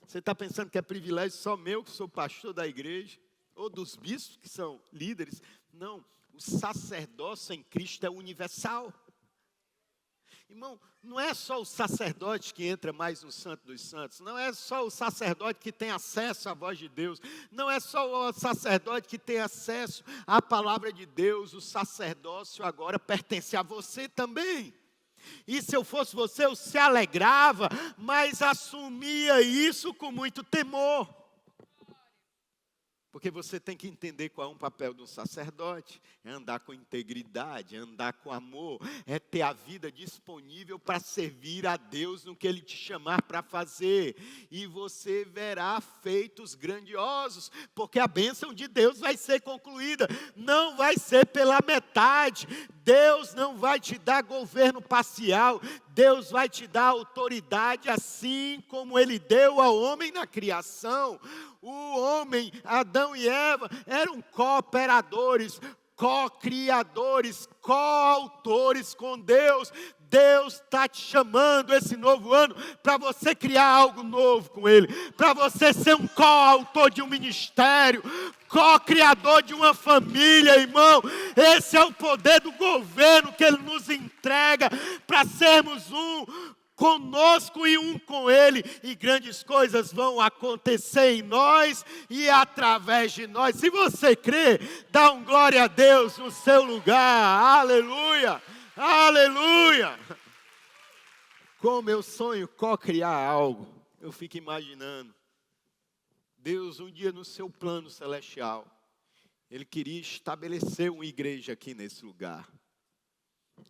Você está pensando que é privilégio só meu, que sou pastor da igreja? ou dos bispos, que são líderes. Não, o sacerdócio em Cristo é universal. Irmão, não é só o sacerdote que entra mais no Santo dos Santos, não é só o sacerdote que tem acesso à voz de Deus, não é só o sacerdote que tem acesso à palavra de Deus, o sacerdócio agora pertence a você também. E se eu fosse você, eu se alegrava, mas assumia isso com muito temor. Porque você tem que entender qual é o papel de um sacerdote. É andar com integridade, é andar com amor, é ter a vida disponível para servir a Deus no que Ele te chamar para fazer. E você verá feitos grandiosos, porque a bênção de Deus vai ser concluída. Não vai ser pela metade. Deus não vai te dar governo parcial. Deus vai te dar autoridade assim como Ele deu ao homem na criação. O homem, Adão e Eva, eram cooperadores, co-criadores, coautores com Deus. Deus está te chamando esse novo ano para você criar algo novo com Ele, para você ser um coautor de um ministério, co-criador de uma família, irmão. Esse é o poder do governo que Ele nos entrega para sermos um conosco e um com Ele, e grandes coisas vão acontecer em nós e através de nós. Se você crê, dá um glória a Deus no seu lugar. Aleluia, aleluia. Como eu sonho co-criar algo, eu fico imaginando Deus um dia no seu plano celestial, Ele queria estabelecer uma igreja aqui nesse lugar.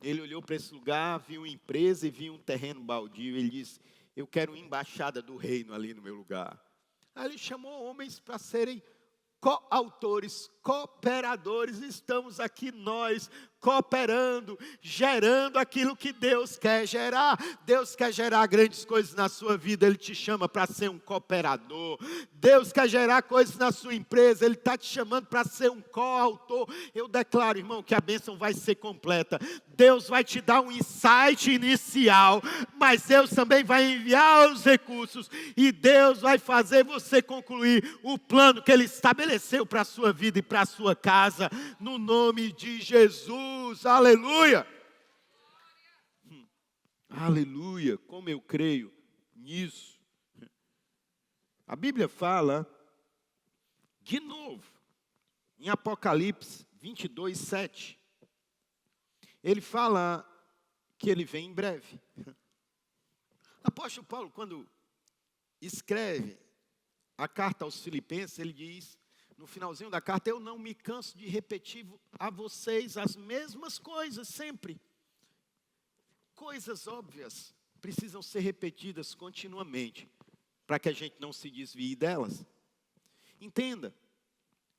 Ele olhou para esse lugar, viu uma empresa e viu um terreno baldio. Ele disse, eu quero uma embaixada do reino ali no meu lugar. Aí ele chamou homens para serem coautores, cooperadores. Estamos aqui nós, cooperando, gerando aquilo que Deus quer gerar. Deus quer gerar grandes coisas na sua vida, Ele te chama para ser um cooperador. Deus quer gerar coisas na sua empresa, Ele está te chamando para ser um coautor. Eu declaro, irmão, que a bênção vai ser completa. Deus vai te dar um insight inicial, mas Deus também vai enviar os recursos, e Deus vai fazer você concluir o plano que Ele estabeleceu para a sua vida e para a sua casa, no nome de Jesus. Aleluia. Aleluia, como eu creio nisso. A Bíblia fala, de novo, em Apocalipse 22, 7. Ele fala que Ele vem em breve. Apóstolo Paulo, quando escreve a carta aos Filipenses, ele diz, no finalzinho da carta, eu não me canso de repetir a vocês as mesmas coisas sempre. Coisas óbvias precisam ser repetidas continuamente, para que a gente não se desvie delas. Entenda,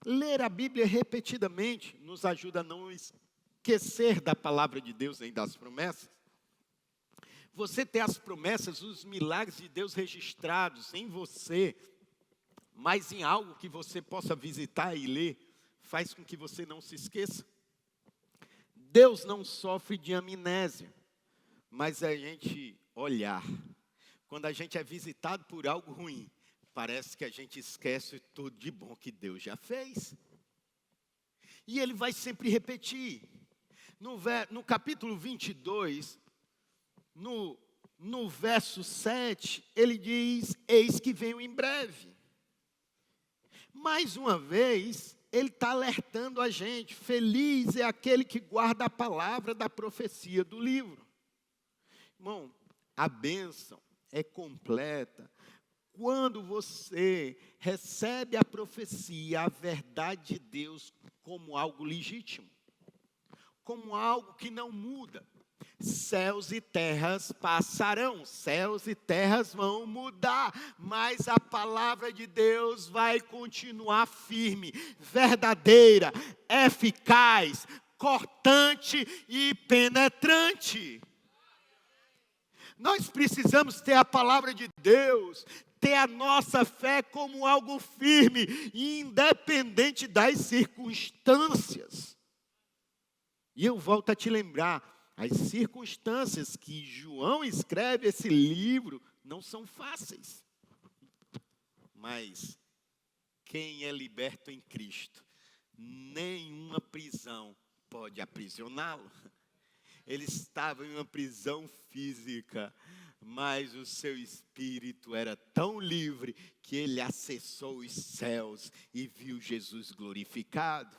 ler a Bíblia repetidamente nos ajuda a não esquecer da palavra de Deus nem das promessas. Você ter as promessas, os milagres de Deus registrados em você, mas em algo que você possa visitar e ler, faz com que você não se esqueça. Deus não sofre de amnésia, mas a gente olhar. Quando a gente é visitado por algo ruim, parece que a gente esquece tudo de bom que Deus já fez. E Ele vai sempre repetir. No capítulo 22, no verso 7, Ele diz, eis que venho em breve. Mais uma vez, Ele está alertando a gente, feliz é aquele que guarda a palavra da profecia do livro. Irmão, a bênção é completa quando você recebe a profecia, a verdade de Deus, como algo legítimo, como algo que não muda. Céus e terras passarão, céus e terras vão mudar, mas a palavra de Deus vai continuar firme, verdadeira, eficaz, cortante e penetrante. Nós precisamos ter a palavra de Deus, ter a nossa fé como algo firme, independente das circunstâncias. E eu volto a te lembrar, as circunstâncias que João escreve esse livro não são fáceis. Mas quem é liberto em Cristo, nenhuma prisão pode aprisioná-lo. Ele estava em uma prisão física, mas o seu espírito era tão livre que ele acessou os céus e viu Jesus glorificado.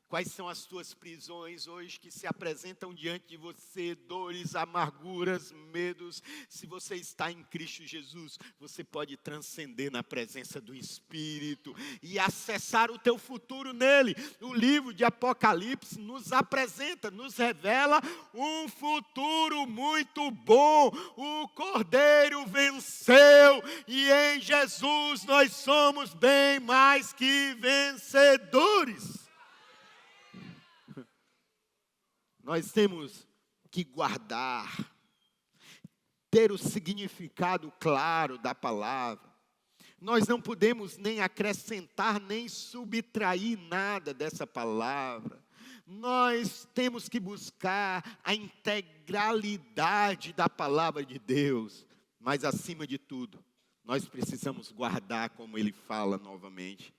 Quais são as tuas prisões hoje que se apresentam diante de você? Dores, amarguras, medos. Se você está em Cristo Jesus, você pode transcender na presença do Espírito e acessar o teu futuro nele. O livro de Apocalipse nos apresenta, nos revela um futuro muito bom. O Cordeiro venceu e em Jesus nós somos bem mais que vencedores. Nós temos que guardar, ter o significado claro da palavra. Nós não podemos nem acrescentar, nem subtrair nada dessa palavra. Nós temos que buscar a integralidade da palavra de Deus. Mas, acima de tudo, nós precisamos guardar como ele fala novamente.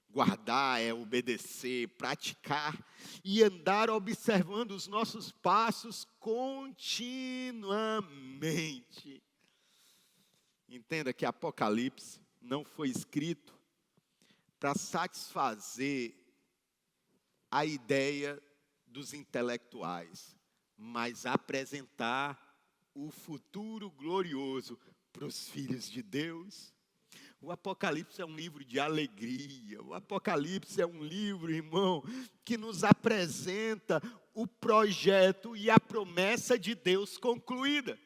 Guardar é obedecer, praticar e andar observando os nossos passos continuamente. Entenda que Apocalipse não foi escrito para satisfazer a ideia dos intelectuais, mas apresentar o futuro glorioso para os filhos de Deus. O Apocalipse é um livro de alegria. O Apocalipse é um livro, irmão, que nos apresenta o projeto e a promessa de Deus concluída.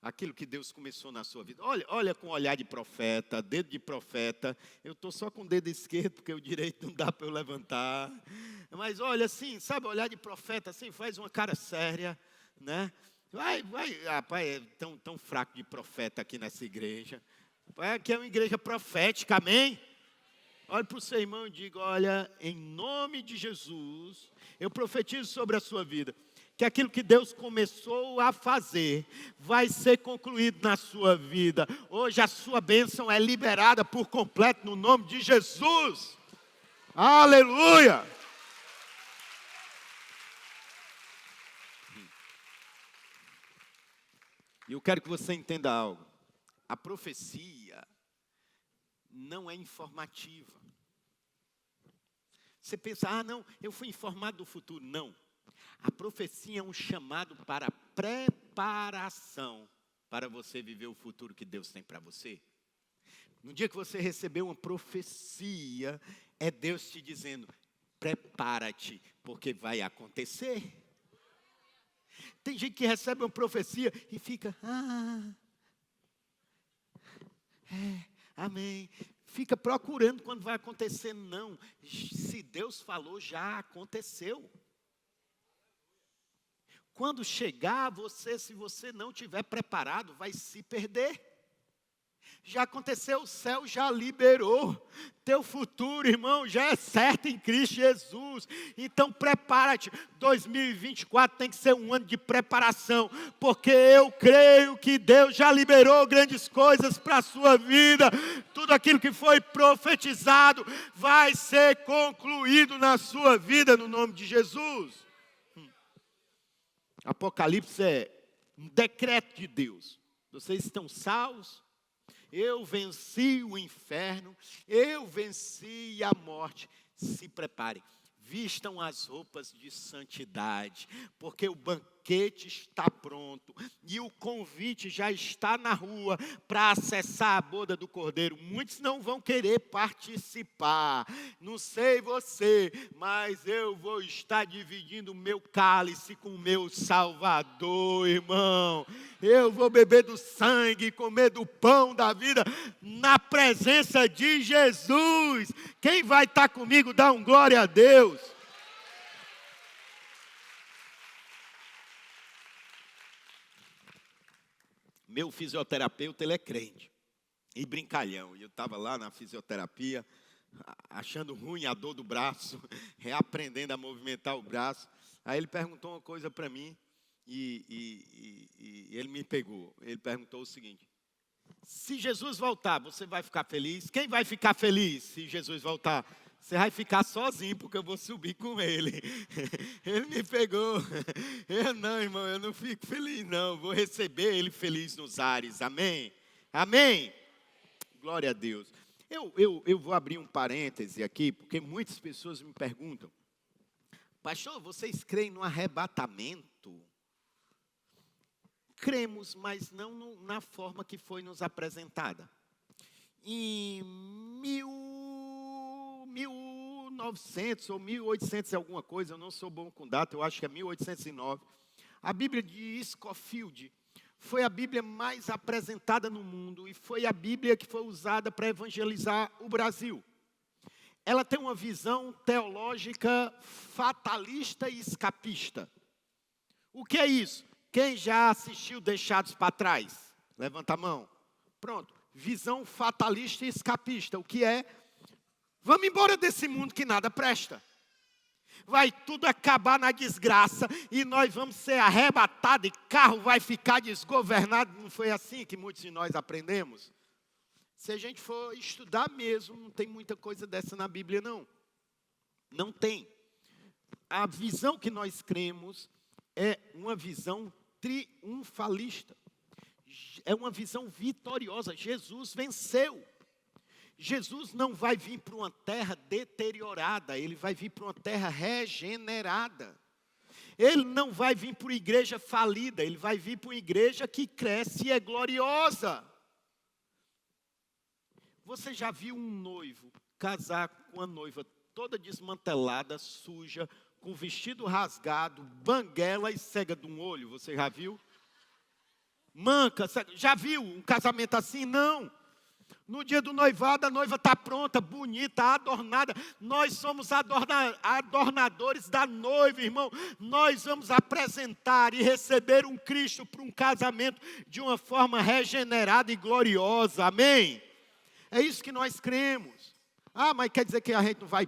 Aquilo que Deus começou na sua vida. Olha com olhar de profeta, dedo de profeta. Eu estou só com o dedo esquerdo, porque o direito não dá para eu levantar. Mas olha assim, sabe, olhar de profeta assim, faz uma cara séria, né? Vai, rapaz, é tão fraco de profeta aqui nessa igreja. Aqui é uma igreja profética, amém? Olhe para o seu irmão e diga, olha, em nome de Jesus, eu profetizo sobre a sua vida, que aquilo que Deus começou a fazer, vai ser concluído na sua vida. Hoje a sua bênção é liberada por completo no nome de Jesus. Aleluia! E eu quero que você entenda algo. A profecia não é informativa. Você pensa, não, eu fui informado do futuro. Não. A profecia é um chamado para preparação para você viver o futuro que Deus tem para você. No dia que você recebeu uma profecia, é Deus te dizendo, prepara-te, porque vai acontecer. Tem gente que recebe uma profecia e fica, amém. Fica procurando quando vai acontecer. Não, se Deus falou, já aconteceu. Quando chegar você, se você não estiver preparado, vai se perder. Já aconteceu, o céu já liberou. Teu futuro, irmão, já é certo em Cristo Jesus. Então prepara-te. 2024 tem que ser um ano de preparação, porque eu creio que Deus já liberou grandes coisas para a sua vida. Tudo aquilo que foi profetizado vai ser concluído na sua vida no nome de Jesus. Apocalipse é um decreto de Deus. Vocês estão salvos? Eu venci o inferno, eu venci a morte. Se preparem, vistam as roupas de santidade, porque o banquete está pronto e o convite já está na rua para acessar a boda do Cordeiro. Muitos não vão querer participar, não sei você, mas eu vou estar dividindo o meu cálice com o meu Salvador, irmão. Eu vou beber do sangue, comer do pão da vida, na presença de Jesus. Quem vai estar comigo, dá um glória a Deus. Meu fisioterapeuta, ele é crente e brincalhão. E eu estava lá na fisioterapia, achando ruim a dor do braço, reaprendendo a movimentar o braço. Aí ele perguntou uma coisa para mim. E ele me pegou. Ele perguntou o seguinte: Se Jesus voltar, você vai ficar feliz? Quem vai ficar feliz se Jesus voltar? Você vai ficar sozinho, porque eu vou subir com ele. Ele me pegou. Eu não, irmão, eu não fico feliz, não. Vou receber ele feliz nos ares. Amém? Amém? Glória a Deus. Eu vou abrir um parêntese aqui, porque muitas pessoas me perguntam: pastor, vocês creem no arrebatamento? Cremos, mas não na forma que foi nos apresentada. Em 1900 ou 1800 e alguma coisa, eu não sou bom com data, eu acho que é 1809, a Bíblia de Scofield foi a Bíblia mais apresentada no mundo e foi a Bíblia que foi usada para evangelizar o Brasil. Ela tem uma visão teológica fatalista e escapista. O que é isso? Quem já assistiu Deixados para Trás? Levanta a mão. Pronto. Visão fatalista e escapista. O que é? Vamos embora desse mundo que nada presta. Vai tudo acabar na desgraça e nós vamos ser arrebatados e carro vai ficar desgovernado. Não foi assim que muitos de nós aprendemos? Se a gente for estudar mesmo, não tem muita coisa dessa na Bíblia, não. Não tem. A visão que nós cremos é uma visão triunfalista. É uma visão vitoriosa. Jesus venceu. Jesus não vai vir para uma terra deteriorada. Ele vai vir para uma terra regenerada. Ele não vai vir para uma igreja falida. Ele vai vir para uma igreja que cresce e é gloriosa. Você já viu um noivo casar com uma noiva toda desmantelada, suja, com vestido rasgado, banguela e cega de um olho? Você já viu? Manca, já viu um casamento assim? Não. No dia do noivado, a noiva está pronta, bonita, adornada. Nós somos adornadores da noiva, irmão. Nós vamos apresentar e receber um Cristo para um casamento de uma forma regenerada e gloriosa. Amém? É isso que nós cremos. Ah, mas quer dizer que a gente não vai...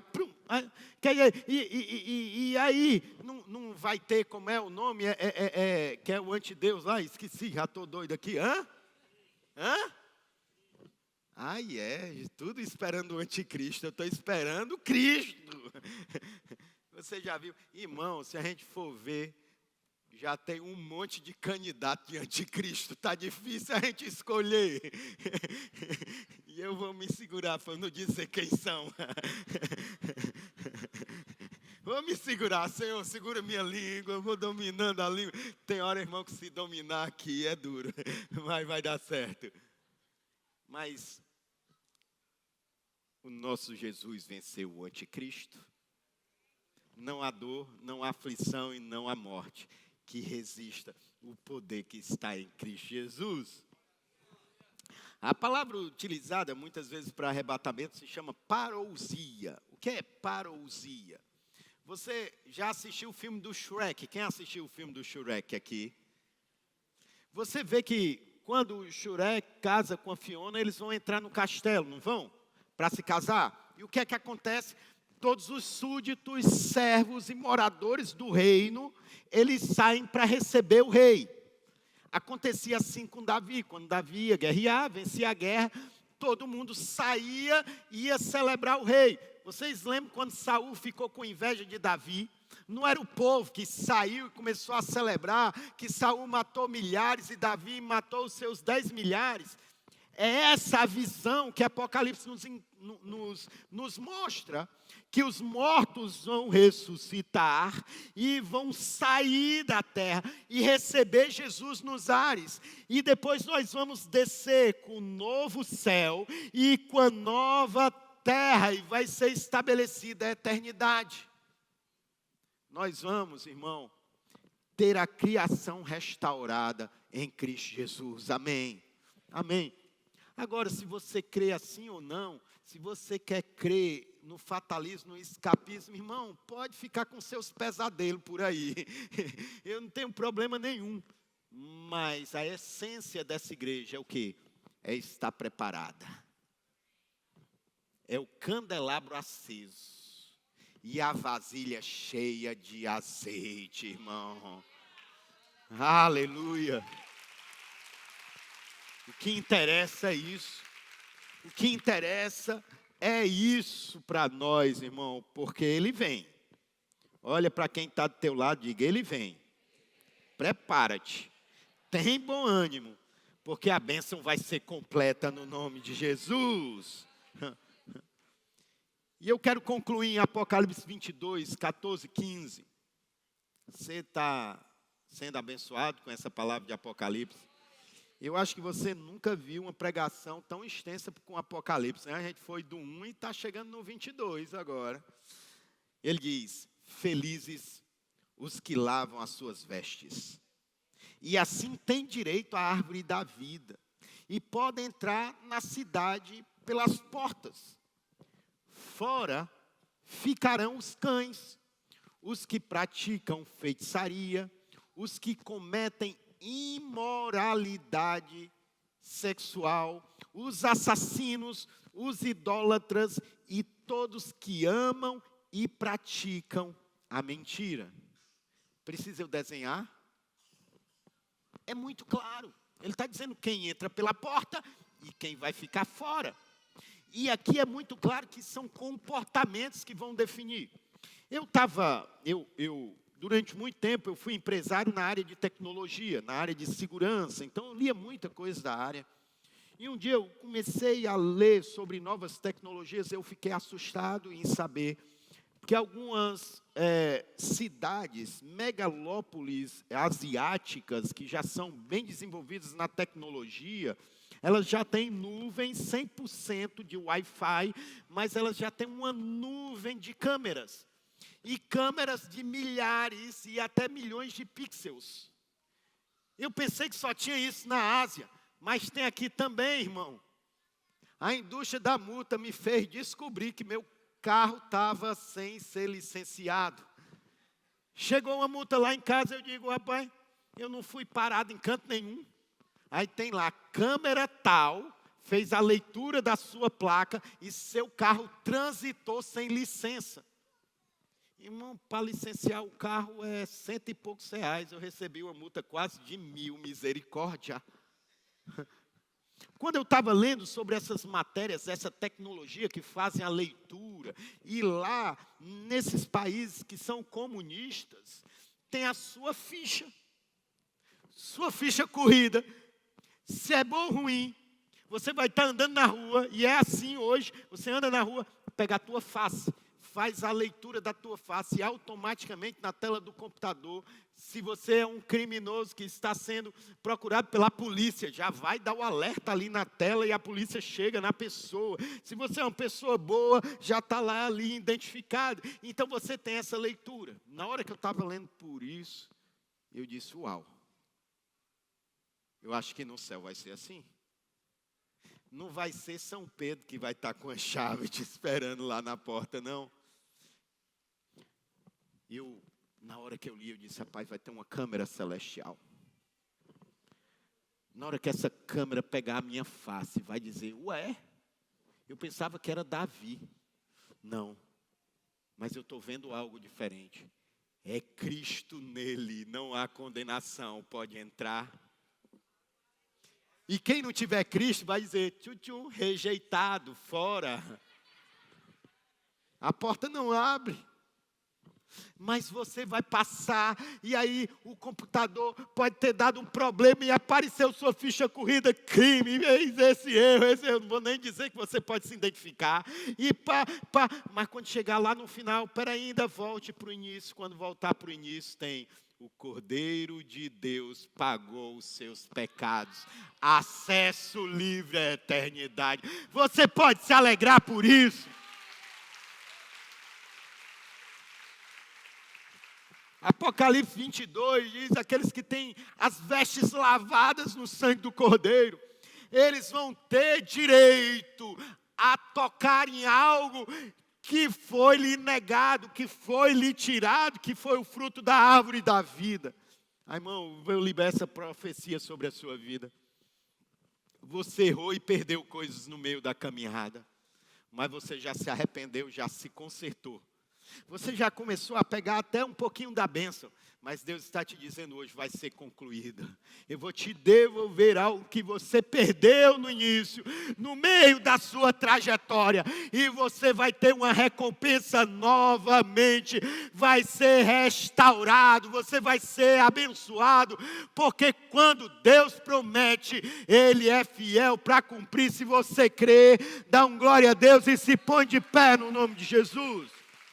E aí, não vai ter, como é o nome, que é o antideus lá, esqueci, já estou doido aqui. Hã? Tudo esperando o anticristo, eu estou esperando o Cristo. Você já viu? Irmão, se a gente for ver, já tem um monte de candidato de anticristo, está difícil a gente escolher. E eu vou me segurar para não dizer quem são. Vou me segurar, Senhor, segura minha língua, eu vou dominando a língua. Tem hora, irmão, que se dominar aqui é duro, mas vai dar certo. Mas o nosso Jesus venceu o anticristo. Não há dor, não há aflição e não há morte que resista o poder que está em Cristo Jesus. A palavra utilizada muitas vezes para arrebatamento se chama parousia. O que é parousia? Você já assistiu o filme do Shrek? Quem assistiu o filme do Shrek aqui? Você vê que quando o Shrek casa com a Fiona, eles vão entrar no castelo, não vão? Para se casar. E o que é que acontece? Todos os súditos, servos e moradores do reino, eles saem para receber o rei. Acontecia assim com Davi. Quando Davi ia guerrear, vencia a guerra, todo mundo saía e ia celebrar o rei. Vocês lembram quando Saul ficou com inveja de Davi? Não era o povo que saiu e começou a celebrar que Saul matou milhares e Davi matou os seus 10 milhares. É essa a visão que Apocalipse nos mostra, que os mortos vão ressuscitar e vão sair da terra e receber Jesus nos ares. E depois nós vamos descer com o novo céu e com a nova terra e vai ser estabelecida a eternidade. Nós vamos, irmão, ter a criação restaurada em Cristo Jesus. Amém. Amém. Agora, se você crê assim ou não, se você quer crer no fatalismo, no escapismo, irmão, pode ficar com seus pesadelos por aí. Eu não tenho problema nenhum. Mas a essência dessa igreja é o quê? É estar preparada. É o candelabro aceso. E a vasilha cheia de azeite, irmão. Aleluia. O que interessa é isso. O que interessa é isso para nós, irmão, porque ele vem. Olha para quem está do teu lado, diga, ele vem. Prepara-te. Tem bom ânimo, porque a bênção vai ser completa no nome de Jesus. E eu quero concluir em Apocalipse 22, 14, 15. Você está sendo abençoado com essa palavra de Apocalipse? Eu acho que você nunca viu uma pregação tão extensa com Apocalipse, né? A gente foi do 1 e está chegando no 22 agora. Ele diz, felizes os que lavam as suas vestes. E assim têm direito à árvore da vida. E podem entrar na cidade pelas portas. Fora ficarão os cães, os que praticam feitiçaria, os que cometem imoralidade sexual, os assassinos, os idólatras e todos que amam e praticam a mentira. Precisa eu desenhar? É muito claro. Ele está dizendo quem entra pela porta e quem vai ficar fora. E aqui é muito claro que são comportamentos que vão definir. Durante muito tempo, eu fui empresário na área de tecnologia, na área de segurança. Então, eu lia muita coisa da área. E um dia eu comecei a ler sobre novas tecnologias. Eu fiquei assustado em saber que algumas cidades, megalópolis asiáticas, que já são bem desenvolvidas na tecnologia, elas já têm nuvem 100% de Wi-Fi, mas elas já têm uma nuvem de câmeras. E câmeras de milhares e até milhões de pixels. Eu pensei que só tinha isso na Ásia, mas tem aqui também, irmão. A indústria da multa me fez descobrir que meu carro estava sem ser licenciado. Chegou uma multa lá em casa, eu digo, rapaz, eu não fui parado em canto nenhum. Aí tem lá, câmera tal, fez a leitura da sua placa e seu carro transitou sem licença. Irmão, para licenciar o carro é R$100 e poucos. Eu recebi uma multa quase de 1.000, misericórdia. Quando eu estava lendo sobre essas matérias, essa tecnologia que fazem a leitura, e lá, nesses países que são comunistas, tem a sua ficha corrida. Se é bom ou ruim, você vai estar andando na rua, e é assim hoje, você anda na rua, pega a tua face, faz a leitura da tua face, e automaticamente na tela do computador, se você é um criminoso que está sendo procurado pela polícia, já vai dar o alerta ali na tela e a polícia chega na pessoa. Se você é uma pessoa boa, já está lá ali identificado. Então você tem essa leitura. Na hora que eu estava lendo por isso, eu disse, uau. Eu acho que no céu vai ser assim. Não vai ser São Pedro que vai estar com a chave te esperando lá na porta, não. Na hora que eu li, eu disse, rapaz, vai ter uma câmera celestial. Na hora que essa câmera pegar a minha face, vai dizer, ué, eu pensava que era Davi. Não, mas eu estou vendo algo diferente. É Cristo nele, não há condenação, pode entrar. E quem não tiver Cristo vai dizer, tchutchu, rejeitado, fora. A porta não abre. Mas você vai passar, e aí o computador pode ter dado um problema e apareceu sua ficha corrida, crime, eis esse erro, eu não vou nem dizer que você pode se identificar. Mas quando chegar lá no final, ainda volte para o início, quando voltar para o início tem... O Cordeiro de Deus pagou os seus pecados. Acesso livre à eternidade. Você pode se alegrar por isso. Apocalipse 22 diz, aqueles que têm as vestes lavadas no sangue do Cordeiro, eles vão ter direito a tocar em algo que foi lhe negado, que foi lhe tirado, que foi o fruto da árvore da vida. Irmão, eu libero essa profecia sobre a sua vida. Você errou e perdeu coisas no meio da caminhada, mas você já se arrependeu, já se consertou. Você já começou a pegar até um pouquinho da bênção. Mas Deus está te dizendo hoje, vai ser concluída. Eu vou te devolver algo que você perdeu no início, no meio da sua trajetória. E você vai ter uma recompensa novamente. Vai ser restaurado, você vai ser abençoado. Porque quando Deus promete, Ele é fiel para cumprir. Se você crê, dá um glória a Deus e se põe de pé no nome de Jesus.